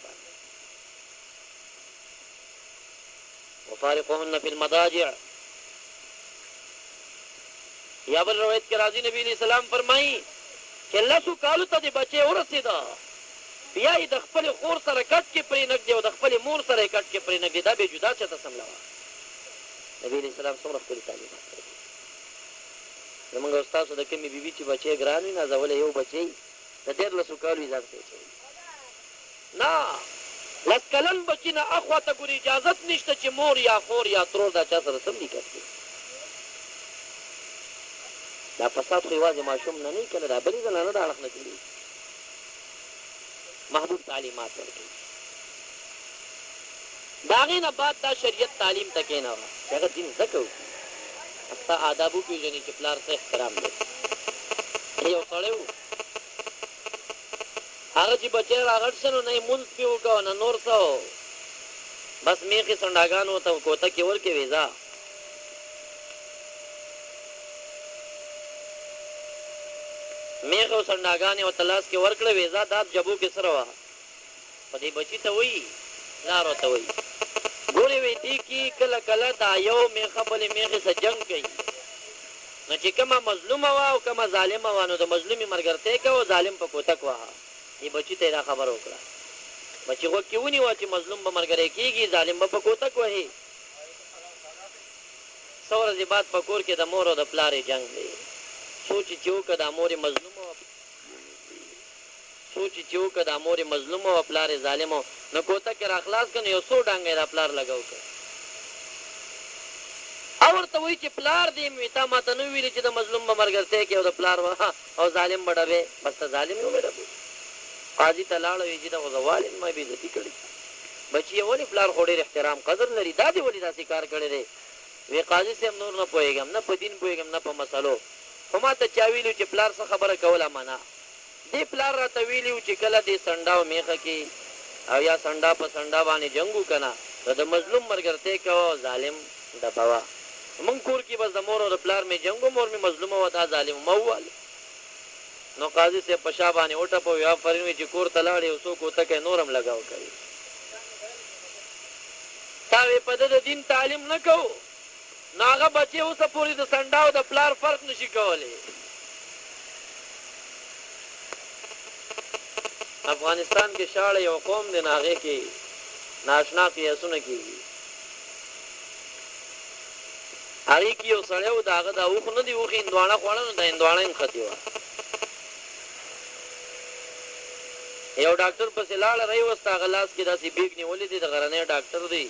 وفارقهن فی المضاجع. یا بل روایت کې راځي نبی علیہ السلام فرمایي چې لسو کالو ته د بچي ورسیدا بیا یې د خپل خور سره کټ کې پرې نګ دی او د خپل مور سره کټ کې پرې نګ دی دا به جدا چته سملاوه. نبی علیہ السلام څومره خپل تعلیمات کړی. زمونږ استاد د کومې بیبي چې بچي ګران وي نازولې یو بچي د 13 کالو اجازه کوي نه لس کلن بچی نه اخوا ته ګوري اجازت نشته چې مور یا خور یا ترور دا چا سره سم نکاح کوي. دا فساد خو یوازې ماشوم نه نه کله دا بلې زنانه دا اړخ نه کوي. محبوب تعلیمات ورکوي. د هغې نه بعد دا شریعت تعلیم ته کېنوه چې هغه دین زده کوو ستا آداب وپېژني چې پلار څه احترام دی. یو سړی و هغه چې بچی راغټ شو نو نه یې مونځ پې وکړه نه نور څه بس میخې سنډاګانو ته کوته کې ورکې ویزا میخې او سنډاګانې ورته لاس کې ورکړه ویزا دا جبو کې سره وه په دې بچي ته وایي لار ورته وایي ګورې وی دې کې کله کله دا یو میخه بلې میخې سره جنګ کوي نو چې کومه مظلومه وه او کومه ظالمه وه نو د مظلومې ملګرتیا کوه او ظالم په کوتک وهه. ای بچی ته دا خبر وکړه بچی غوږ کې ونیوه چې مظلوم به ملګری کېږي ظالم به په کوتک وهي. څو ورځې بعد په کور کې د مور او د پلار جنګ دی. سوچ چې وکړه دا مور مظلومه او پلار ظالمه نو کوتک کې راخلاص کړه نو یو څو ډانګې دا پلار لګاو کړه او ورته وایي چې پلار دې مې تا ماته نه ویلې چې د مظلوم به ملګرتیا کوي او د پلار به او ظالم به ډبې بس ته ظالم یې وډبې قاضي ته لاړ وی چې دا والد ما بېعزتي کړې بچي یې ولې پلار خو ډېر احترام قدر لري دا دې ولې داسې کار کړی دی. وی قاضي صاحب نور نه پوهېږم نه په دین پوهېږم نه په مسلو خو ما ته چا ویلي چې پلار څه خبره کوله منه دې پلار راته ویلي و چې کله دې سنډا او میخه کې او یا سنډا په سنډا باندې جنګ وکنه نو د مظلوم ملګرتیا کوه ظالم ډبوه. مونږ کور کې بس د مور او د پلار مې جنګ و مور مې مظلومه وه دا ظالم ما وواله. نو قاضي صاحب په شا باندې وټپوي یا فرین وي چې کور ته لاړې یو څوک وتکی نورم لګاو کوي تا وی په ده د دین تعلیم نه کوو نو هغه بچې اوسه پورې د سنډا او د پلار فرق نشي کولی. افغانستان کې شاړه یو قوم دی نو هغې کې ناشنا قیاسونه کېږي. هغې کې یو سړی و د هغه دا اوښ نه دي اوښې هندواڼه خوړه نو د هندواڼه یې نښتې وه. یو ډاکټر پسې لاړه راوسته هغه لاس کې داسې بیګ نیولې دی د غرنی ډاکټر دی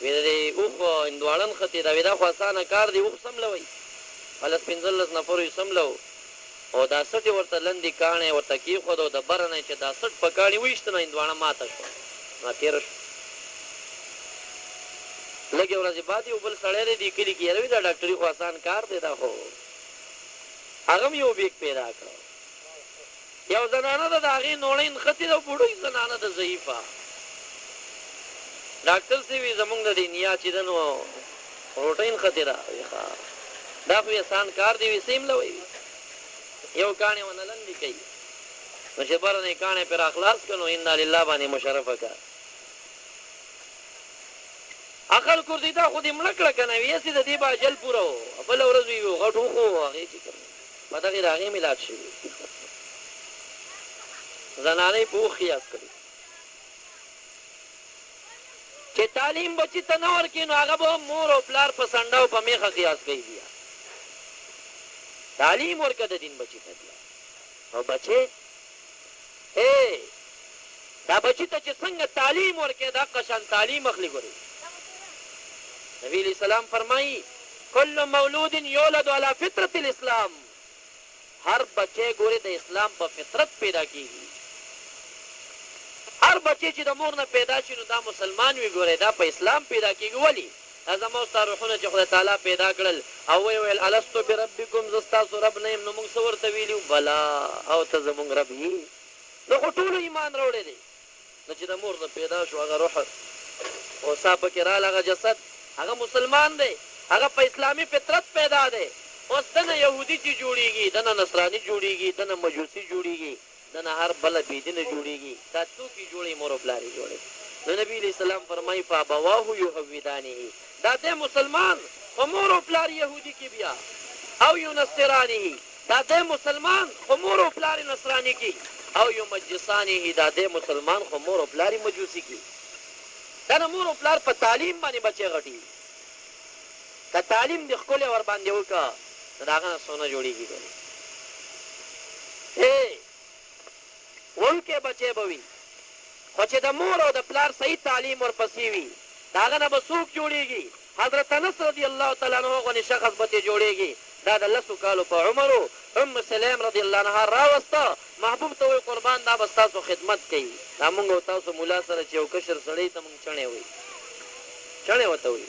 وی د دې اوښ هندواڼه نښتې ده وی دا خو اسانه کار دی اوښ سملوئ هلس 15 نفرو یې سملو او دا سټې ورته لندې کاڼې ورته کېښود او د بره نه چې دا سټ په کاڼې وایسته نو هندواڼه ماته شوه نو تېره شوه. لږې ورځې بعد یو بل سړی دی دې کلي کې یاره وي دا ډاکټري خو اسان کار دی دا خو هغه هم یو بیګ پیدا کړه یو زنانه ده د هغې نوړۍ نښتې ده بوډۍ زنانه ده ضعیفه ډاکټر صاحب وي زمونږ د دې نیا چې ده نو روټۍ نښتې ده دا خو اسان کار دی وي سیم لوی یو کاڼې ونه لندې کوي نو چې بره نه یې کاڼې پرې راخلاص کړه نو انا لله باندې مشرفه کړه عقل کورځي دا خو دې مړه کړه که نه وي هسې د دې به اجل پوره و بله ورځ وي یو غټ وخو هغې چې کوم په دغې د هغې میلاد شوي زنانې په اوښ خیاس کړي چې تعلیم بچي ته نه ورکړي نو هغه به مور او پلار په سنډه او په میخه خیاس کوي بیا تعلیم ورکړه د دین بچي ته بیا او بچې دا بچي ته چې څنګه تعلیم ورکړي دا قشان تعلیم اخلي ګوري نبی علیہ السلام فرمائی کل مولود یولد علی فطرت الاسلام ہر بچے گورے د اسلام په فطرت پیدا کیږي هر بچی چې د مور نه پیدا شي نو دا مسلمان وي. ګورئ دا په اسلام پیدا کېږي. ولې دا زما ستا روحونه چې خدای تعالی پیدا کړل او ویې ویل الستو بربکم زه ستاسو رب نه یم، نو موږ څه ورته ویلي وو بلا او ته زموږ رب یې. نو خو ټولو ایمان راوړی دی. نو چې د مور نه پیدا شو هغه روح او سا پکې راغله، هغه جسد هغه مسلمان دی، هغه په اسلامي فطرت پیدا دی. اوس دنه یهودي چې جوړېږي، دنه نصراني جوړېږي، دنه مجوسي جوړېږي، دنه هر بله بېدینه جوړېږي. دا څوک یې جوړوي؟ مور او پلار یې جوړوي. نو نبي علیه السلام فرمایي فابواه یهودانه، دا دی مسلمان خو مور او پلار یهودي کې بیا، او ینصرانه، دا دی مسلمان خو مور او پلار نصراني کې، او یمجسانه، دا دی مسلمان خو مور او پلار مجوسي کې. دا نه مور او پلار په تعلیم باندې بچی غټي، که تعلیم دې ښکلی ور باندې وکړه نو د هغه نه سونه جوړېږي. وړوکی بچی به وي خو چې د مور او د پلار صحیح تعلیم ورپسې وي د هغه نه به څوک جوړېږي؟ حضرت انس رضی الله تعالی عنه غونې شخص به ترې جوړېږي. دا د لسو کالو په عمرو ام سلیم رضی الله عنها راوسته، محبوب ته وایي قربان دا به ستاسو خدمت کوي. دا مونږ او تاسو ملا سره چې یو کشر سړی ته مونږ چڼې وایي، چڼې ورته وایي،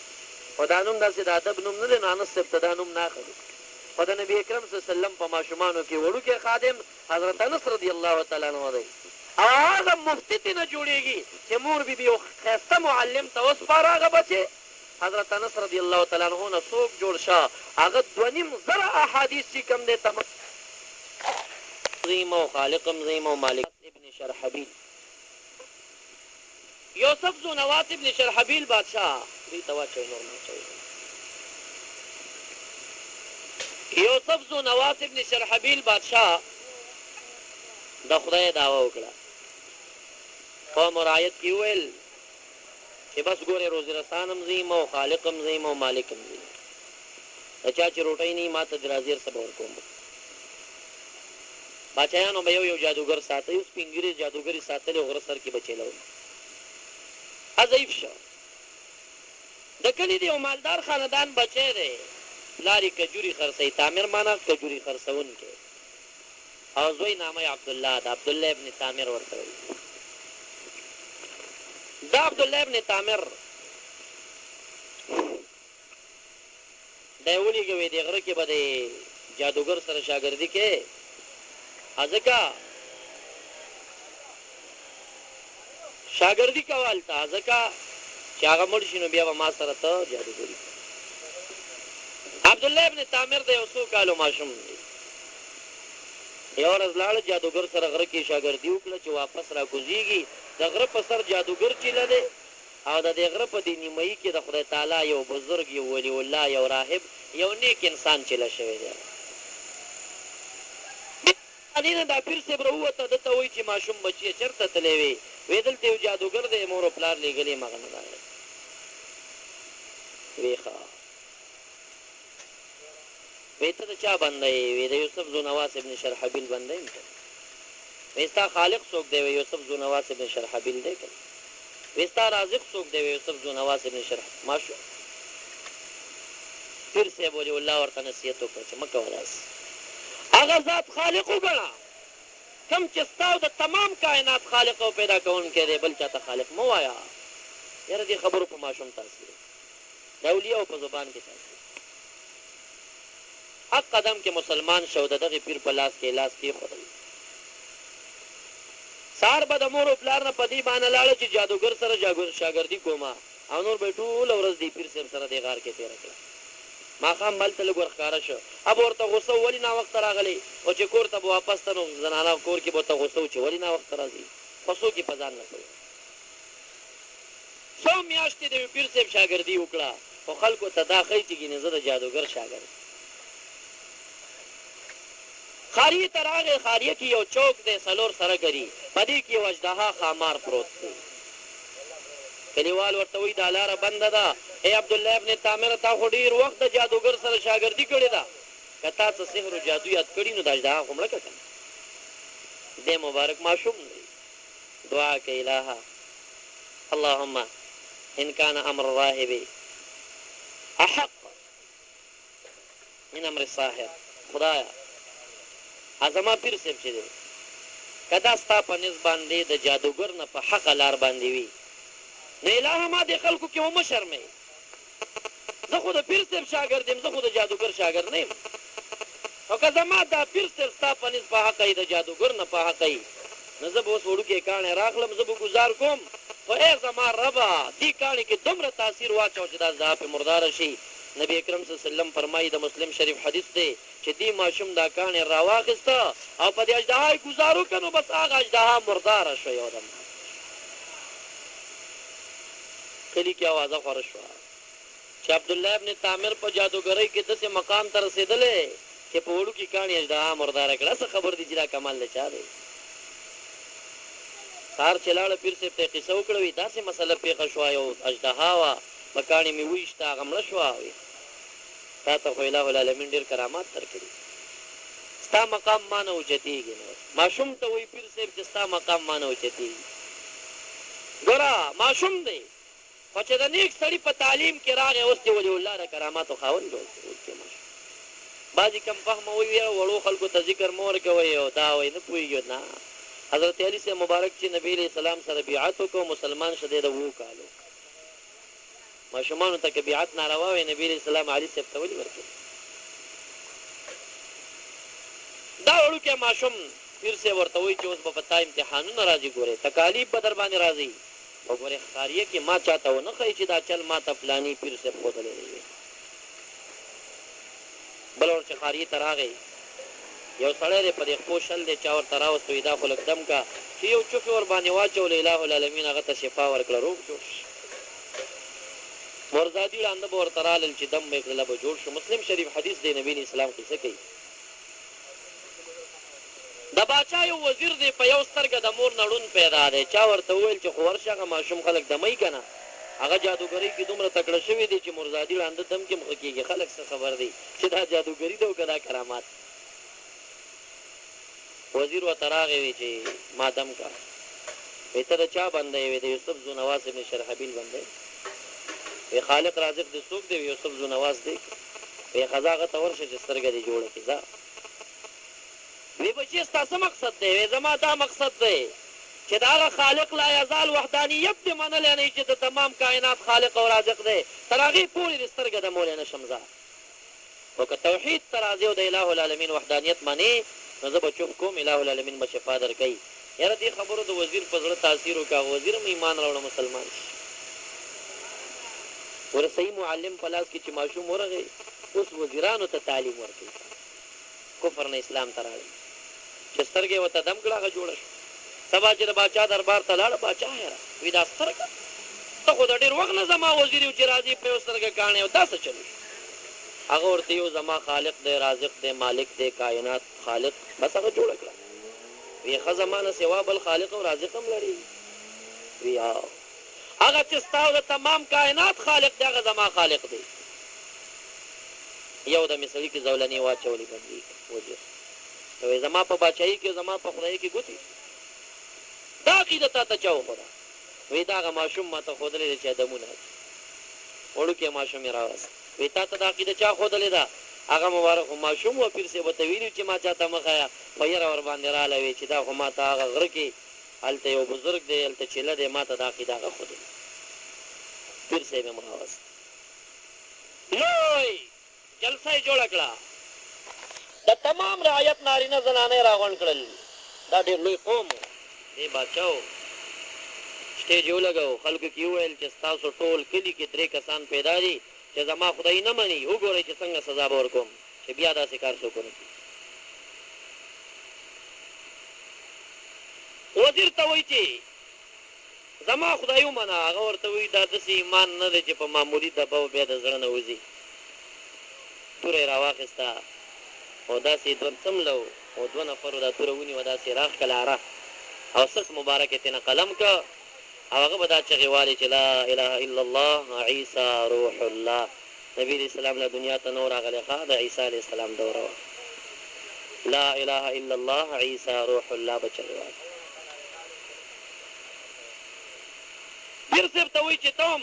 خو دا نوم داسې د ادب نوم نه دی. نو انس صاحب ته دا نوم نه اخلي. خو د نبي اکرم صلی الله علیه وسلم په ماشومانو کې وړوکی خادم حضرت انس رضی الله تعالی عنه دی. او هغه مفتی ته نه جوړېږي چې مور بي بي یو ښایسته معلم ته وسپاره هغه بچې. حضرت انس رضی الله تعالی عنه نه څوک جوړ شه، هغه 2.5 احادیث چې کوم دی زیم او خالقم زیم او مالک ابن شرحبیل، یوسف ذو نواس ابن شرحبیل بادشاہ دوی ته واچوئ، نور مه اچوئ. یوسف ذو نواس ابن شرحبیل بادشاہ د خدای دعوه وکړه، په مرایت کې وویل چې بس ګورې روزي رسانم زیم او خالقم زیم او مالکم زیم، د چا چې روټۍ نه وي ما ته د راځیر څه به ورکوم. باچایانو به یو جادوګر ساتي، اوس سپین ږیري جادوګر یې ساتلي، غره سر کې به چلوي. ضعیف شو. د کلي د یو مالدار خاندان بچی دی، پلار یې کجوري خرڅوي، تامر معنا کجوري خرڅوونکی، او زوی نامه یې عبدالله ده، عبدالله ابن تامر ورته وایي. دا عبدالله ابن تامر دی ولیږوي دې غره کې به د جادوګر سره شاګردي کې، ځکه شاګردي کول ته ځکه چې هغه مړ شي نو بیا به ما سره ته جادوګري. عبدالله ابن تامر د یو څو کالو ماشوم دی. یو ورځ لاړه جادوګر سره غره کې شاګردي وکړه چې واپس را کوزېږي، د غره په سر جادوګر چیله دی او د دې غره په دې نیمایي کې د خدای تعالی یو بزرګ، یو ولی الله، یو راهب، یو نیک انسان چیله شوی دی. نه دا پیر صاحب راووته، ده ته وایي چې ماشوم بچیه چېرته تللی وې؟ ویې دلته یو جادوګر دی مور و پلار لېږلی یم هغه نه راغلی. ویې ښه وی ته د چا بنده یې؟ وی د یوسف ذو نواس ابن شرحبیل بنده یم. وی ستا خالق څوک دی؟ وی یوسف ذو نواس ابن شرحبیل دی. وی ستا رازق څوک دی؟ وی یوسف ذو نواس ابن شرحبیل. ماشو پیر صاحب ولی الله ورته نصیحت وکړه چې مه کوه داسې، هغه ذات خالق وګڼه کوم چې ستا او د تمام کائنات خالق او پیدا کوونکی دی، بل چاته خالق مه وایه. یاره دې خبرو په ماشوم تاثیر، د اولیاو په زبان کې تاثیر. حق قدم کې مسلمان شو، د دغې پیر په لاس کې لاس کېښودل. سهار به د مور او پلار نه په دې باندې لاړه چې جادوګر سره شاګردي کومه، او نور به یې ټوله ورځ دې پیر صاحب سره دې غار کې تېره کړه. ماښام هلته لږ ورښکاره شو، اب ورته غوسه ولې ناوخته راغلی، او چې کور ته به واپس ته نو زنانه کور کې به ورته غوسه و چې ولې ناوخته راځي، خو څوک یې په ځان نه کوي. څو میاشتې د یو پیر صاحب شاګردي وکړه، خو خلکو ته دا ښیي چې ګینې زه د جادوګر شاګرد. خاریې ته راغی، خاریه کې یو چوک دی 4 سرګري، په دې کې یو اژدها خامار پروت دی. کلیوال ورته وایي دا لاره بنده ده. ای عبدالله ابن تامر تا خو ډېر وخت د جادوګر سره شاګردي کړې ده، که تا څه سحر و جادو یاد کړي نو دا اژدها خو مړه که که نه. دی مبارک ماشوم دی، دعا کوي الهه اللهم ان کان امر راهب احق من امر الساحر. خدایا زما پیر صاحب چې دی کدا ستا په نس باندې د جادوګر نه په حق لار باندې وي نه الهه ما دې خلکو کې ومه شرمې زه خو د پیر صاحب شاګرد یم زه خو د جادوګر شاګرد نه یم او که زما دا پیر صاحب ستا په نس په حق یې د جادوګر نه په حق یې نو زه به اوس وړوکې کاڼې راخلم زه به ګزار کوم خو ای زما ربه دې کاڼې کې دومره تاثیر واچو چې دا زړه پې مرداره شي نبی اکرم صلی الله علیه وسلم فرمایي د مسلم شریف حدیث دی چې دې ماشوم دا کاڼې راواخیسته او په دې اژدها یې ګزار وکړه نو بس هغه اژدها مرداره شوه یو دم کلي کې اوازه خوره شوه چې عبدالله ابن تعمیر په جادوګرۍ کې داسې مقام ته رسېدلی چې په وړوکې کاڼې اژدها مرداره کړه څه خبر دی چې دا کمال د چا دی سهار چې لاړه پیر صاحب ته یې قصه وکړه وي داسې مسله پېښه شوه یو اژدها وه په کاڼې مې وویشته هغه مړه شوه وي تا ته خو اله العالمین ډېر کرامات درکړي ستا مقام ما نه اوچتېږي نو ماشوم ته وایي پیر صاحب چې ستا مقام ما نه اوچتېږي ګوره ماشوم دی خو چې د نیک سړي په تعلیم کې راغی اوس دې ولي الله د کراماتو خاوند جوړ کړي بعضې کم فهمه وایي یاره وړو خلکو ته ذکر مه ورکوئ او دا وایي نه پوهېږي نه حضرت علی صاحب مبارک چې نبی علیہ السلام سره بیعت وکړو مسلمان شدی د 7 کالو ماشومانو ته که بیعت ناروا وي نبی علیہ السلام علي صاحب ته ولې ورکړي دا وړوکی ماشوم پیر صاحب ورته وایي چې اوس به په تا امتحانونه راځي ګورې تکالیف به در باندې راځي او ګورې خاریه کې ما چاته ونه ښایي چې دا چل ما ته فلاني پیر صاحب ښودلی دی بل ور چې خاریې ته راغی یو سړی دی په دې خپو شل دی چا ورته راوست وایي دا خو لږ دم کا چې یو چوکې ور باندې واچول اله العالمین هغه ته شفا ورکړه روغ جوړ شي مرزادي ړانده به ورته رالل چې دم به یې کړله به جوړ شو مسلم شریف حدیث دی نبی علیه السلام قصه کوي د باچا یو وزیر دی په یو سترګه د مور نه ړوند پیدا دی چا ورته وویل چې خو ورشه هغه ماشوم خلک دموي که نه هغه جادوګرۍ کې دومره تکړه شوي دی چې مرزادي ړانده دم کې مخه کېږي خلک څه خبر دی چې دا جادوګري ده او که دا کرامات وزیر ورته راغی وی چې ما دم کا وی ته د چا بنده یې وی د یوسف ذونواس ابن شرحبیل بنده وی خالق رازق دې څوک دی یوسف ذونواس دی وی ښځه هغه ته ورشه چې سترګه دې جوړه کړي ځه وی بچی ستا څه مقصد دی وی زما دا مقصد دی چې د هغه خالق لا یزال وحدانیت دې منلی نه چې د تمام کائنات خالق او رازق دی تر هغې پورې دې سترګه دمولی نه شم ځه خو که توحید ته راځې او د اله العالمین وحدانیت منې نو زه به چوپ کوم اله العالمین به شفا درکوي یاره دې خبرو د وزیر په زړه تاثیر وکړه وزیر هم ایمان راوړه مسلمان شي ور صحیح معلم په لاس کې چې ماشوم ورغی اوس وزیرانو ته تعلیم ورکوي کفر نه اسلام ته راغی چې سترګې ورته دم کړه هغه جوړه شو سبا چې د باچا دربار ته لاړه باچا حیران وي دا سترګه ته خو د ډېر وخت نه زما وزیر یو چې راځي په یو سترګه کاڼې او دا څه چلو هغه ورته یو زما خالق دی رازق دی مالک دی کائنات خالق بس هغه جوړه کړه وی ښه زما نه سوا بل خالق او رازق هم لري وی هغه چې ستا او د تمام کائنات خالق دی هغه زما خالق دی یو د مثلي کې زولنې واچولې بندي وزیر ته وایي زما په باچایي کې زما په خدایي کې ګوتې دا عقیده تا ته چا وښوده وایي دا هغه ماشوم ما ته ښودلی دی چې ادمونه وړوکی ماشوم یې راوست وایي تا ته دا عقیده چا ښودلې ده هغه مبارک ماشوم و پیر صاحب ورته ویلي چې ما چاته مه ښیه په یره ورباندې راغلی وی چې دا خو ما ته هغه غره کې هلته یو بزرګ دی هلته چیله دی ما ته دا عقیده هغه ښودلې پیر صاحب یې راوست لوی جلسه یې جوړه کړه د تمام رعایت نارینه زنانه یې راغونډ کړل دا ډېر لوی قوم و دې باچا و سټیج یې ولګو خلکو کې وویل چې ستاسو ټول کلي کې 3 کسان پیدا دي چې زما خدای نه مني وګورئ چې څنګه سزا به ورکوم چې بیا داسې کار څوک ونه کړي وزیر ته وایي چې زما خدای ومنه هغه ورته وایي دا داسې ایمان نه دی چې په معمولي دبه بیا د زړه نه وځي توره یې راواخېسته او داسې دوه څملو او 2 نفرو دا توره ونیوه داسې راښکلاره او سخت مبارک یې تېنه قلم که او هغه به دا چغې والې چې لا اله الا الله عیسی روح الله نبی علیه السلام له دنیا ته نو راغلی ښه د عیسی علیه السلام دوره وه لا اله الا الله عیسی روح الله به چغې والې پیر صاحب ته وایي چې ته هم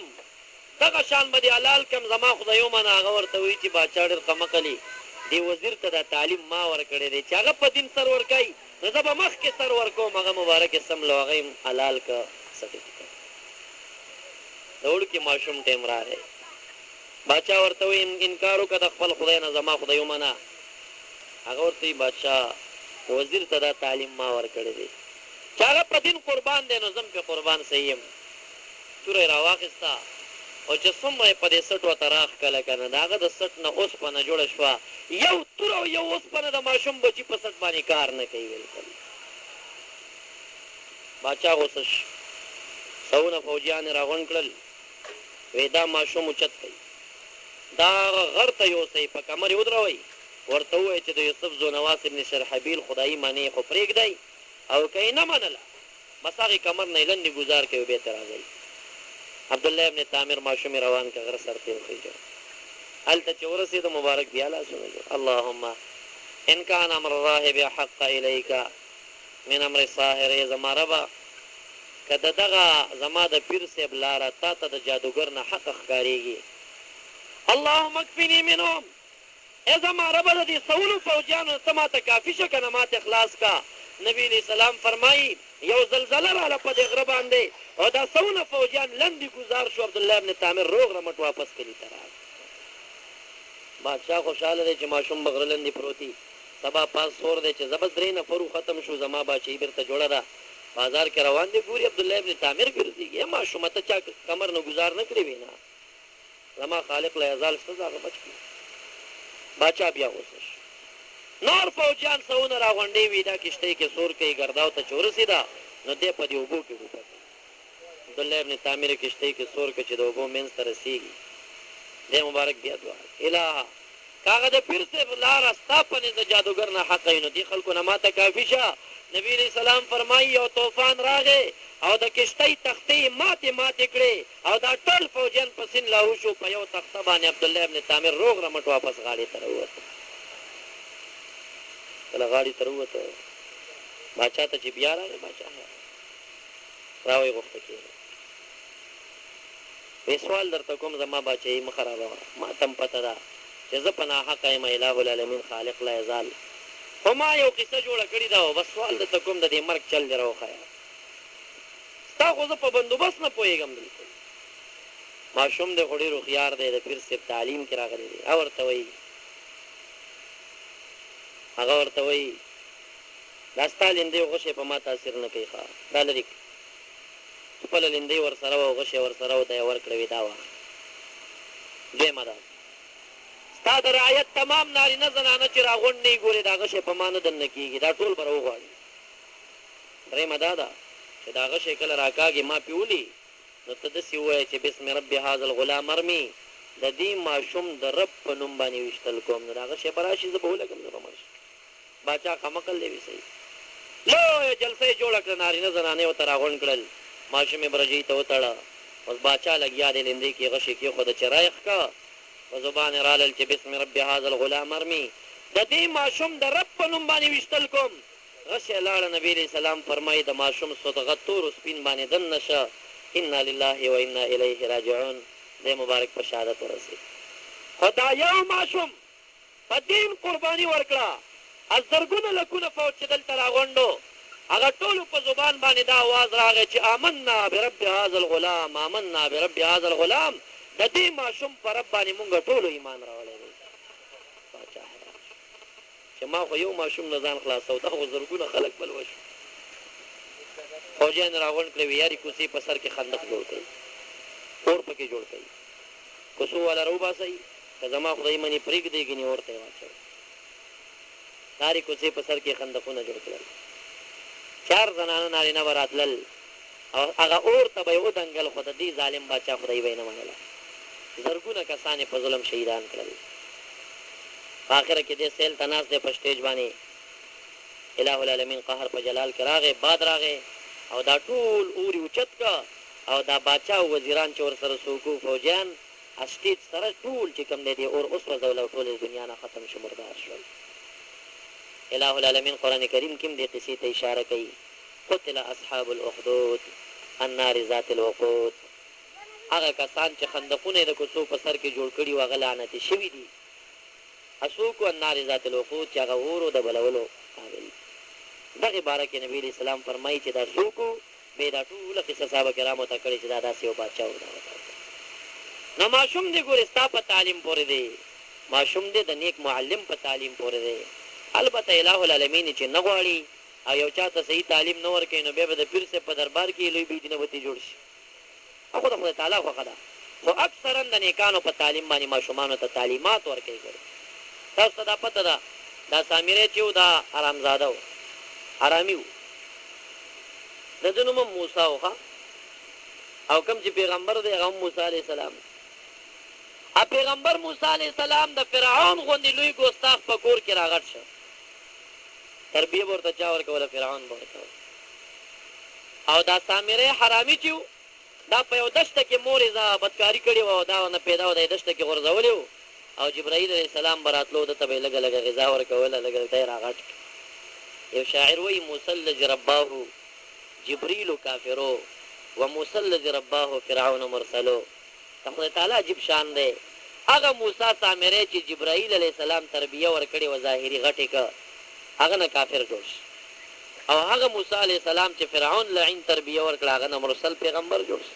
دغه شان به دې حلال کم زما خدای ومنه هغه ورته وایي چې باچا ډېر قمقلي دې وزیر ته دا تعلیم ما ورکړی دی چې هغه په دین سر ورکوي نو زه به مخکې سر ورکوم هغه مبارک سم له هغه یې حلال که سرټیفیکټ د وړوکي ماشوم ټایم راغی باچا ورته وایي انکار وکړه د خپل خدای نه زما خدای ومنه هغه ورته وایي بادشاه وزیر ته دا تعلیم ما ورکړی دی چې هغه په دین قربان دی نو زه هم پې قربان صحیح یم توره یې راواخېسته او چې څومره یې په دې سټ ورته راښکله که نه د هغه د سټ نه اوسپنه جوړه شوه یو توره او یو اوسپنه د ماشوم بچي په سټ باندې کار نه کوي بالکل باچا غوسه شو سوونه فوجیان یې راغونډ کړل وی دا ماشوم اوچت کوي دا غر ته یوسئ په کمر یې ودروئ ورته ووایي چې د یوسف زونواس ابن شرحبیل خدایي منې خو پرېږدئ او که یې نه منله بس هغې کمر نه یې لنډې ګزار کوي بېرته راځئ عبدالله ابن تامر ماشوم یې روان که غره سر ته یې وخېږه هلته چې ورسېده مبارک بیا لاسونه جوړ اللهم ان کان امر الراهب حق الیک من امر الساحر زما ربه که د دغه زما د پیر صاحب لاره تا ته د جادوګر نه حق ښکارېږي اللهم اکفني منهم ای زما ربه د دې سولو فوجیانو ته ماته کافي شه که نه ماته خلاص کا نبی علیہ السلام فرمایي یو زلزله راله په دې غره باندې او دا سونه فوجیان لنډې ګزار شو عبدالله ابن تامر روغ رمټ واپس کلي ته راغی بادشاه خوشحاله دی چې ماشوم به غره لنډې پروتي سبا پاس سور دی چې زه بس درې نفرو ختم شو زما باچهي بېرته جوړه ده بازار کې روان دی ګوري عبدالله ابن تامر ګرځېږي ماشومه ته چا کمر نه ګزار نه کړې وي نه زما خالق له یزال شته زه هغه بچ کړي باچا بیا غوسه شو نور فوجیان سونه راغونډې وي دا کښتۍ کې سور کوي ګرداو ته چې ورسېده نو دی په دې اوبو کې ډوبه کوي عبدالله ابن تامر یې کښتۍ کې سور کړه چې د اوبو منځ ته رسېږي دی مبارک بیا دعا الهه که هغه د پیر صاحب لاره ستا په نزد جادوګر نه حقه وي نو دې خلکو نه ماته کافي شه نبی علیہ السلام فرمایي یو طوفان راغی او د کښتۍ تختې ماتې کړې او دا ټول فوجیان په سیند لاهو شو په یو تخته باندې عبدالله ابن تامر روغ رمټ واپس غاړې ته راووته کله غاړې ته راووته باچا ته چې بیا راغی باچا راوی غوښته کېږي وی سوال درته کوم زما باچهي مه خرابوه ما ته هم پته ده چې زه په ناحقه یم اله العالمین خالق لا یزال خو ما یو قصه جوړه کړې ده او بس سوال درته کوم د دې مرګ چل دې راوښیه ستا خو زه په بندوبست نه پوهېږم بلکل ماشوم دی خو ډېر هوښیار دی د پیر صاحب تعلیم کې راغلی دی هغه ورته وایي دا ستا لیندۍ غوښې په ما تاثیر نه کوي ښه دا لرې خپله لیندۍ ورسره وه او غوښې ورسره وه دا یې ورکړه دا واخله دویمه ده ستا د رعایت تمام نارینه زنانه چې راغونډ نه یې ګورې دا غشې په ما نه دننه کېږي دا ټول به راوغواړي درېیمه دا ده چې دا غشې کله راکاږي ما پې ولي نو ته داسې ووایه چې بسم رب هذا الغلام ارمي د دې ماشوم د رب په نوم باندې ویشتل کوم نو دا غشې به راشي زه به ولګم زه به مړ شم باچا خمقل دی وي صحیح لویه جلسه یې جوړه کړه نارینه زنانې ورته راغونډ کړل ماشوم یې برجۍ ته وتړه اوس باچا لګیا دی لیندۍ کې غشې کېښوده چې رایخ که په زبان یې رالل چې بسم رب هذا الغلام ارمي د دې ماشوم د رب په نوم باندې ویشتل کوم غشې لاړه نبي علیه السلام فرمایي د ماشوم صدغه تورو سپین باندې دننه شه انا لله و انا الیه راجعون دی مبارک په شهادت ورسېد خو دا یو ماشوم په دین قرباني ورکړه زرګونه لکونه فوج چې دلته راغونډو هغه ټولو په زبان باندې دا آواز راغی چې آمنا برب هذا الغلام آمنا برب هذا الغلام د دې ماشوم په رب باندې مونږ ټولو ایمان راوړی دی باچا حیران شو چې ما خو یو ماشوم نه ځان خلاصو دا خو زرګونه خلک بل وشو فوجیان راغونډ کړې وي یاري کوڅې په سر کې خندق جوړ کړي اور پکې جوړ کړي کوڅو والا راوباسئ که زما خدای منې پرېږدی ګنې اور ته یې واچوئ لارې کوڅې په سر کې خندقونه جوړ کړل 4 زنانه نارینه به راتلل او هغه اور ته به یې ودنګل خو د دې ظالم باچا خدای به یې نه منله زرګونه کسان یې په ظلم شهیدان کړل په آخره کې دې سیل ته ناست دی په سټیج باندې اله العالمین قهر په جلال کې راغی باد راغی او دا ټول اور یې اوچت که او دا باچا او وزیران چې ورسره څوک وو فوجیان سټیج سره ټول چې کوم دی اور وسوځول او ټول دنیا نه ختم شو مردار شول اله العالمین قرآن کریم کې هم دې قصې ته اشاره کوي قتل اصحاب الاخدود النار ذات الوقود هغه کسان چې خندقونه د کوڅو په سر کې جوړ کړي وو هغه لعنتي شوي دي اسوکو النار ذات الوقود چې هغه اور د بلولو قابل دغه باره کې نبی علیہ السلام فرمایي چې دا څوک به دا ټوله قصه صحابه کرامو ته کړې چې دا داسې یو بادشاه و. نو ماشوم دې ګورې ستا په تعلیم پورې دی، ماشوم دې د نیک معلم په تعلیم پورې دی. البته الہ العالمین چې نه غواړي او یو چا ته صحیح تعلیم نه ورکوي نو بیا به د پیر صاحب په دربار کې لوی بېدینه وتې جوړ شي. خو د خدای تعالی خوښه ده، خو اکثرا د نیکانو په تعلیم باندې ماشومانو ته تعلیمات ورکوي. تاسو ته دا پته ده دا سامری چې و دا حرامزاده و، حرامي و، د ده نوم موسی و او کوم چې پیغمبر دی هغه موسی علیه السلام. پیغمبر موسی علیه السلام د فرعون غوندې لوی ګستاخ په کور کې راغټ شه. تربیه به ورته چا ورکوله؟ فرعون به ورکوله. او دا سامری حرامي چې و دا په یو دشته کې مورې زه بدکاري کړې وه او دا نه پیدا و د دشته کې غورځولې و او جبرائیل علیه السلام به راتلو ده ته به یې لږه لږه غذا ورکوله، لږه لږه یې راغټ. یو شاعر وایي مسلج رباه جبریل کافرو و مسلج رباه فرعون مرسلو. د خدای تعالی عجیب شان دی. هغه موسی سامری چې جبرائیل علیه السلام تربیه ورکړې وه ظاهري غټې که هغه نه کافر جوړ شي، او هغه موسی علیه السلام چې فرعون لعین تربیه ورکړه هغه نه مرسل پیغمبر جوړ شي.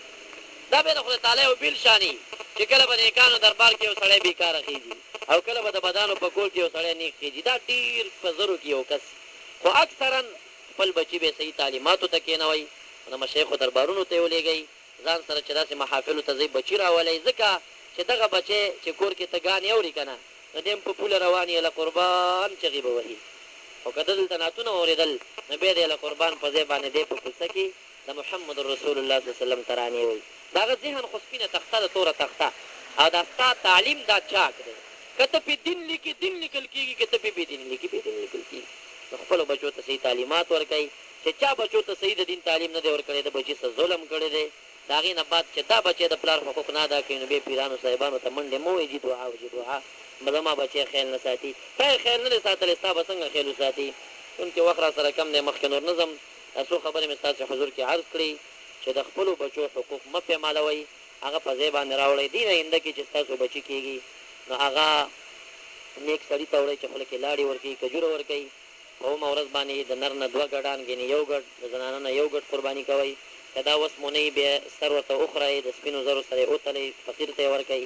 دا به د خدای تعالی یو بیل شاني چې کله به نیکانو دربار کې یو سړی بیکاره خېږي او کله به د بدانو په کور کې یو سړی نیک خېږي. دا ډېر په زرو کې یو کس، خو اکثرا خپل بچي به صحیح تعلیماتو ته کېنوئ، د مشایخو دربارونو ته یې ولېږئ، ځان سره چې داسې محافلو ته ځئ بچي راولئ، ځکه چې دغه بچی چې کور کې ته ګانې اوري که نه نو دی هم په پوله روان یې له قربان چغې به وهي، او که دلته نعتونه اورېدل نو بیا دی له قربان په ځای باندې دی په کوڅه کې د محمد رسول الله صلی الله علیه وسلم ترانې وایي. د هغه ذهن خو سپینه تخته ده، توره تخته، او دا ستا تعلیم دا چاک دی. که ته پې دین لیکي دین لیکل کېږي، که ته پې بې دین لیکي بې دین لیکل کېږي. نو خپلو بچو ته صحیح تعلیمات ورکوئ. چې چا بچو ته صحیح د دین تعلیم نه دی ورکړی د بچي څه ظلم کړی دی، د هغې نه بعد چې دا بچی د پلار حقوق نه ادا کوي نو بیا پیرانو صاحبانو ته منډې مه وایي جي دعا وجي دعا زما بچی خیال نه ساتي. تا یې خیال نه دی ساتلی ستا به څنګه خیال وساتي؟ چونکې وخت را سره کم دی، مخکې نور نه ځم. څو خبرې مې ستاسو حضور کې عرض کړي چې د خپلو بچو حقوق مه پیمالوئ، هغه په ځای باندې راوړئ. دې آینده کې چې ستاسو بچي کېږي نو هغه نیک سړي ته وړئ چې خوله کې لاړې ورکوي، کجوره ورکوي. په اومه ورځ باندې د نر نه 2 ګډان ګینې 1 ګډ، د زنانه نه 1 ګډ قرباني کوئ. که دا وس مو نه وي بیا سر ورته وخورئ، د سپینو زرو سره یې وتلئ، فقیر ته یې ورکوئ.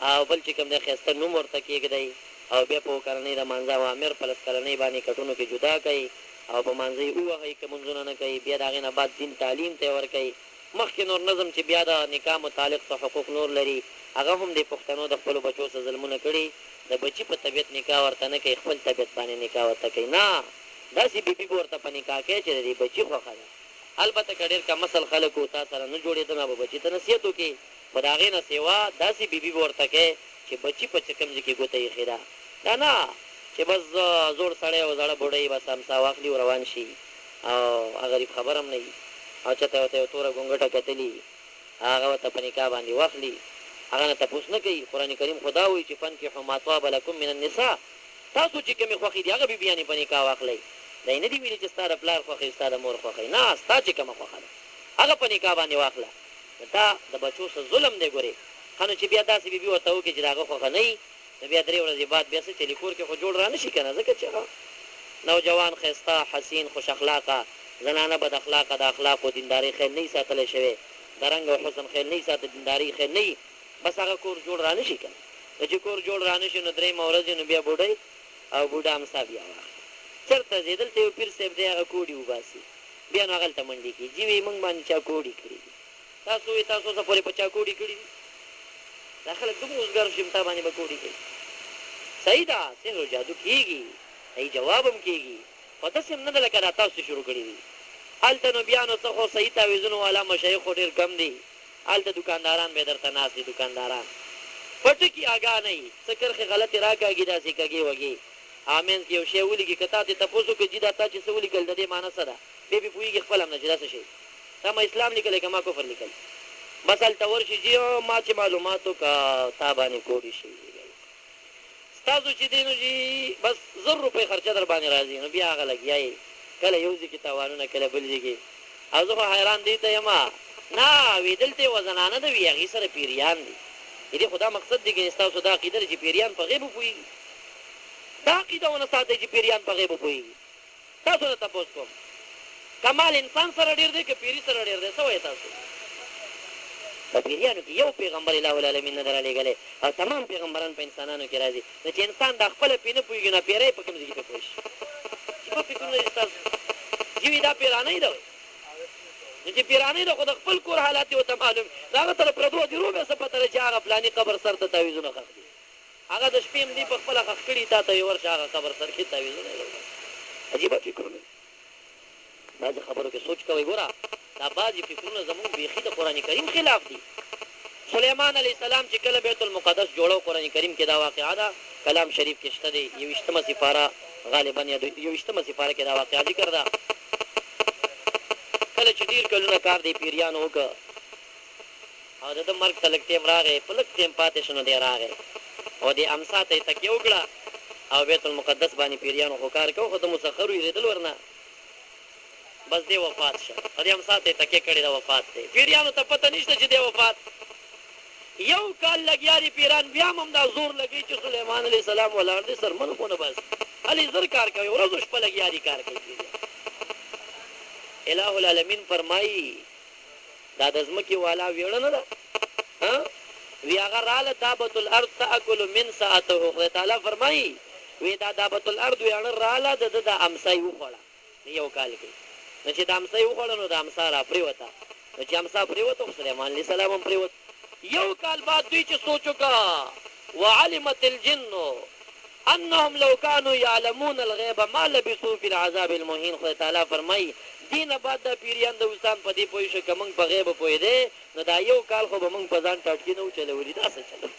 او بل چې کوم دی ښایسته نوم ورته کېږدئ او بیا په کلنۍ د مانځه اوامر په 10 کلنۍ باندې کټونو کې جدا کوئ او په مانځه یې ووهئ که مونځونه نه کوي. بیا د هغې نه بعد دین تعلیم ته یې ورکوئ. مخکې نور نظم چې بیا د نکاح متعلق څه حقوق نور لري هغه هم د پښتنو د خپلو بچو څه ظلمونه کړي. د بچي په طبیعت نکاح ورته نه کوي، خپل طبیعت باندې نکاح ورته کوي. نه، داسې بیبي به ورته په نکاح کوي چې د دې بچي خوښه ده. البته که ډېر کم اصل خلک و تا سره نه جوړېده نو به بچي ته نصیحت وکړي، خو د هغې نه سوا داسې بیبي به ورته کوي چې بچي په کوم ځای کې ګوته ایښې ده. دا نه چې بس زوړ سړی او زړه بوډۍ بس امسا واخلي او روان شي او غریب خبر هم نه وي، او چاته ورته یو توره ګونګټه کتلي هغه ورته په نکاح باندې واخلي، هغه نه تپوس نه کوي. قرآن کریم خو دا وایي چې فنکحوا ما طاب لکم من النساء، تاسو چې کومې خوښې دي هغه بیبیانې په نکاح واخلئ. دا یې نه دي ویلي چې ستا د پلار خوښې ستا د مور خوښې، نه، ستا چې کومه خوښه ده هغه په نکاح باندې واخله. دا د بچو څه ظلم دی. ګورې ښه نو چې بیا داسې بیبي ورته وکړي چې د هغه خوښه نه وي نو بیا 3 ورځې بعد بیا څه چلي کور کې خو جوړ را نه شي که نه، ځکه چې نوجوان ښایسته حسین خوش اخلاقه زنانه بد اخلاقه د اخلاقو دیندارۍ خیال نه وي ساتلی شوی، د رنګ او حسن خیال نه وي ساتلی، دیندارۍ خیال نه وي، بس هغه کور جوړ را نه شي که نه. چې کور جوړ را نه شي نو 3 ورځې نو بیا بوډۍ او بوډا امسا بیا واخلي. چېرته ځې؟ دلته یو پیر صاحب دی هغه کوډي وباسي، بیا نو هغلته منډې کړي جي وایي موږ باندې چا کوډي کړي دي. تاسو وایي تاسو څه پورې په چا کوډي کړي دي؟ دا خلک دومره اوزګار شي تا باندې به کوډي کوي. صحیح ده، سحر و جادو کېږي، صحیح جواب هم کېږي، خو داسې هم نه ده لکه دا تاسو شروع کړي دي. هلته نو بیا نو څه خو صحیح تعویضونو والا مشایخ خو ډېر کم دي، هلته دوکانداران به درته ناست دي، دوکانداران په ټکي اګاه نه وي، څه کرښې غلطې راکاږي داسې کږې وږې امینځ کې یو شی ولیکي، که تا ترې تپوس وکړي جي دا تا چې څه ولیکل د دې معنی څه ده، بیا پې پوهېږي خپل هم نه چې دا څه شی تا ما اسلام لیکلی که ما کفر لیکل. بس هلته ورشي جي ما چې معلومات وکړه تا باندې کوډې شوي ستاسو چې دی نو جي بس 1000 روپۍ خرچه در باندې راځي، نو بیا هغه لګیا یې کله یو ځای کې تاوانونه کله بل ځای کې. او زه خو حیران دې ته یم نه وی دلته یوه زنانه ده وي هغې سره پیریان دي. د دې خو دا مقصد دی که ستاسو دا عقیده ده چې پیریان په غیب وپوهېږي. دا عقیده ونه ساتئ چې پیریان په غیب وپوهېږي. تاسو ته تاسو کوم کمال انسان سره ډیر دی که پیری سره ډیر دی څه وایي تاسو په پیریانو کې یو پیغمبر الہ العالمین نه درلېږلی او تمام پیغمبران په انسانانو کې راځي نو چې انسان دا خپله پې نه پوهېږي نو پیری په کوم ځای کې پې پوه شي چې په فکرونه دي ستاسو جوي دا پیرانۍ ده نو چې پیرانۍ ده خو د خپل کور حالات یې ورته معلوم د هغه ته د پردو دي روبې څه پته ده چې هغه فلاني قبر سر ته تعویضونه ښخ دي هغه د شپې هم دي په خپله ښخ کړي تا ته یې ورشه هغه قبر سر کې تعویضونه یې عجیبه فکرونه بعضې خبرو کې سوچ کوئ ګوره دا بعضې فکرونه زمونږ بیخي د قرآن کریم خلاف دي سلیمان علیه السلام چې کله بیت المقدس جوړو قرآن کریم کې دا واقعه ده کلام شریف کې شته دی 21مه سپاره غالبا یا 21مه سپاره کې دا واقعه ذکر ده کله چې ډېر کلونه کار دی پیریانو وکړه او د ده مرګ ته لږ ټیم راغی په لږ ټیم پاتې شو نو دی راغی او دې امسا ته یې تکیه وکړه او بیت المقدس باندې پیریانو خو کار کوو خو د مسخرو یېرېدل ورنه بس دی وفات شه او دې امسا ته یې تکیه کړې ده وفات دی پیریانو ته پته نشته چې دی وفات یو کال لګیا دي پیران بیا هم دا زور لګوي چې سلیمان علیه السلام ولاړ دی سرمن خو نه بس هلې زر کار کوي ورځ و شپه لګیا دي کار کوي الہ العالمین فرمایي دا د ځمکې والا ویړه نه ده وی هغه راله دابة الارض تاکل من ساعته خدای تعالی فرمایي وی دا دابة الارض ویړه راله د ده د امسا یې وخوړه یو کال کې نو چې د امسا یې وخوړه نو د امسا را پرېوته نو چې امسا پرېوته خو سلیمان علیه السلام هم پرېوت یو کال بعد دوی چې سوچ وکړه وعلمت الجن انهم لو كانوا يعلمون الغیب ما لبثوا في العذاب المهین خدای تعالی فرمایي دینه بعد دا پیریان د وسان په دې پوه شو که موږ په غیب پوهېدی نو دا یو کال خو به موږ په ځان ټاټکي نه وچلولي دا څه چلو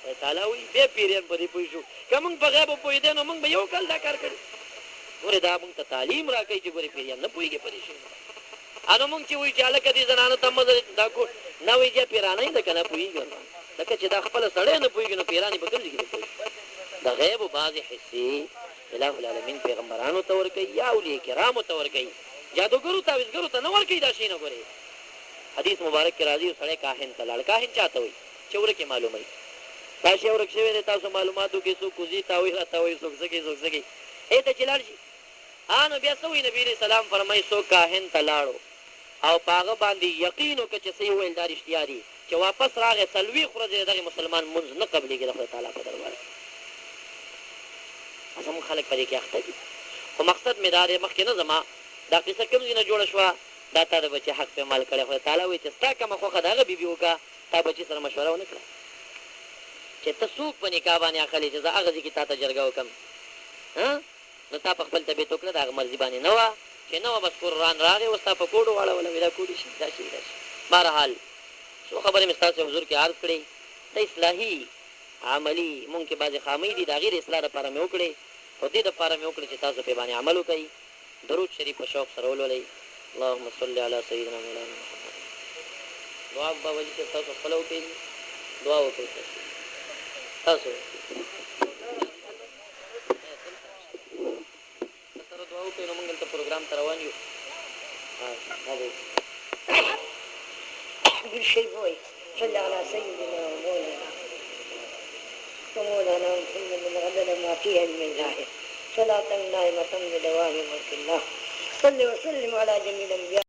خدای تعالی وایي بیا پیریان په دې پوه شو که موږ په غیب پوهېدی نو موږ به یو کال دا کار کړی ګورې دا موږ ته تعلیم را کوي چې ګورې پیریان نه پوهېږي په دې شیانو نو موږ چې وایي چې هلکه دې زنانو ته مه دا کور نه وایي چې پیرانۍ ده که نه پوهېږي لکه چې دا خپله سړی نه پوهېږي نو پیرانې په کوم ځای کې پوه شي د غیبو بعضې حصې الہ العالمین پیغمبرانو ته ورکوي یا اولیاء کرامو ته ورکوي جادوګرو تعویذګرو ته نه ورکوي دا شی نه ګورې حدیث مبارک کې راځي سړی کاهن ته لاړ کاهن چاته وایي چې ورکې معلوموي دا شی ورک شوی دی تاسو معلوماتو کې څوک کوزي تاویل راته وایي څوک څه کوي څوک څه کوي ته چې لاړ شي نو بیا څه وایي نبي علیه السلام فرمایي څوک کاهن ته لاړو او په هغه باندې یقین وکړه چې څه یې وویل دا رښتیا دي چې واپس راغی 40 ورځې د دغې مسلمان مونځ نه قبلېږي د خدای تعالی په دربار کې زموږ خلک په دې کې اخته دي خو مقصد مې دا دی مخکې نه ځما دا قصه کوم ځای نه جوړه شوه دا تا د بچي حق پې مال کړی خدای تعالی وایي چې ستا کومه خوښه د هغه بیبي وکړه تا بچي سره مشوره ونه کړه چې ته څوک په نکاح باندې اخلې چې زه هغه ځای کې تا ته جرګه وکړم نو تا په خپل طبیعت وکړه د هغه مرضي باندې نه وه چې نه وه بس قرآن راغی اوس تا په کوډو واړوله وی دا کوډي شي دا شي دا شي بهرحال څو خبرې مې ستاسو حضور کې عرض کړې د اصلاحي عملي مونږ کې بعضې خامۍ دي د هغې د اصلاح دپاره مې وکړې خو دې دپاره مې وکړې چې تاسو پې باندې عمل وکړئ درود شریف په شوق سره ولولئ اللهم صل علی سیدنا مولانا محمد دعا به ولي چې تاسو خپله وکړئ دعا وکړئ تاسو سره دعا وکړئ نو مونږ دلته پروګرام ته روان یو بالشيء بوي صل على سيدنا ومولانا محمد الغدر ما فيه الميزان صلاة دائمة بدوام ملك الله صل وسلم على جميع الأنبياء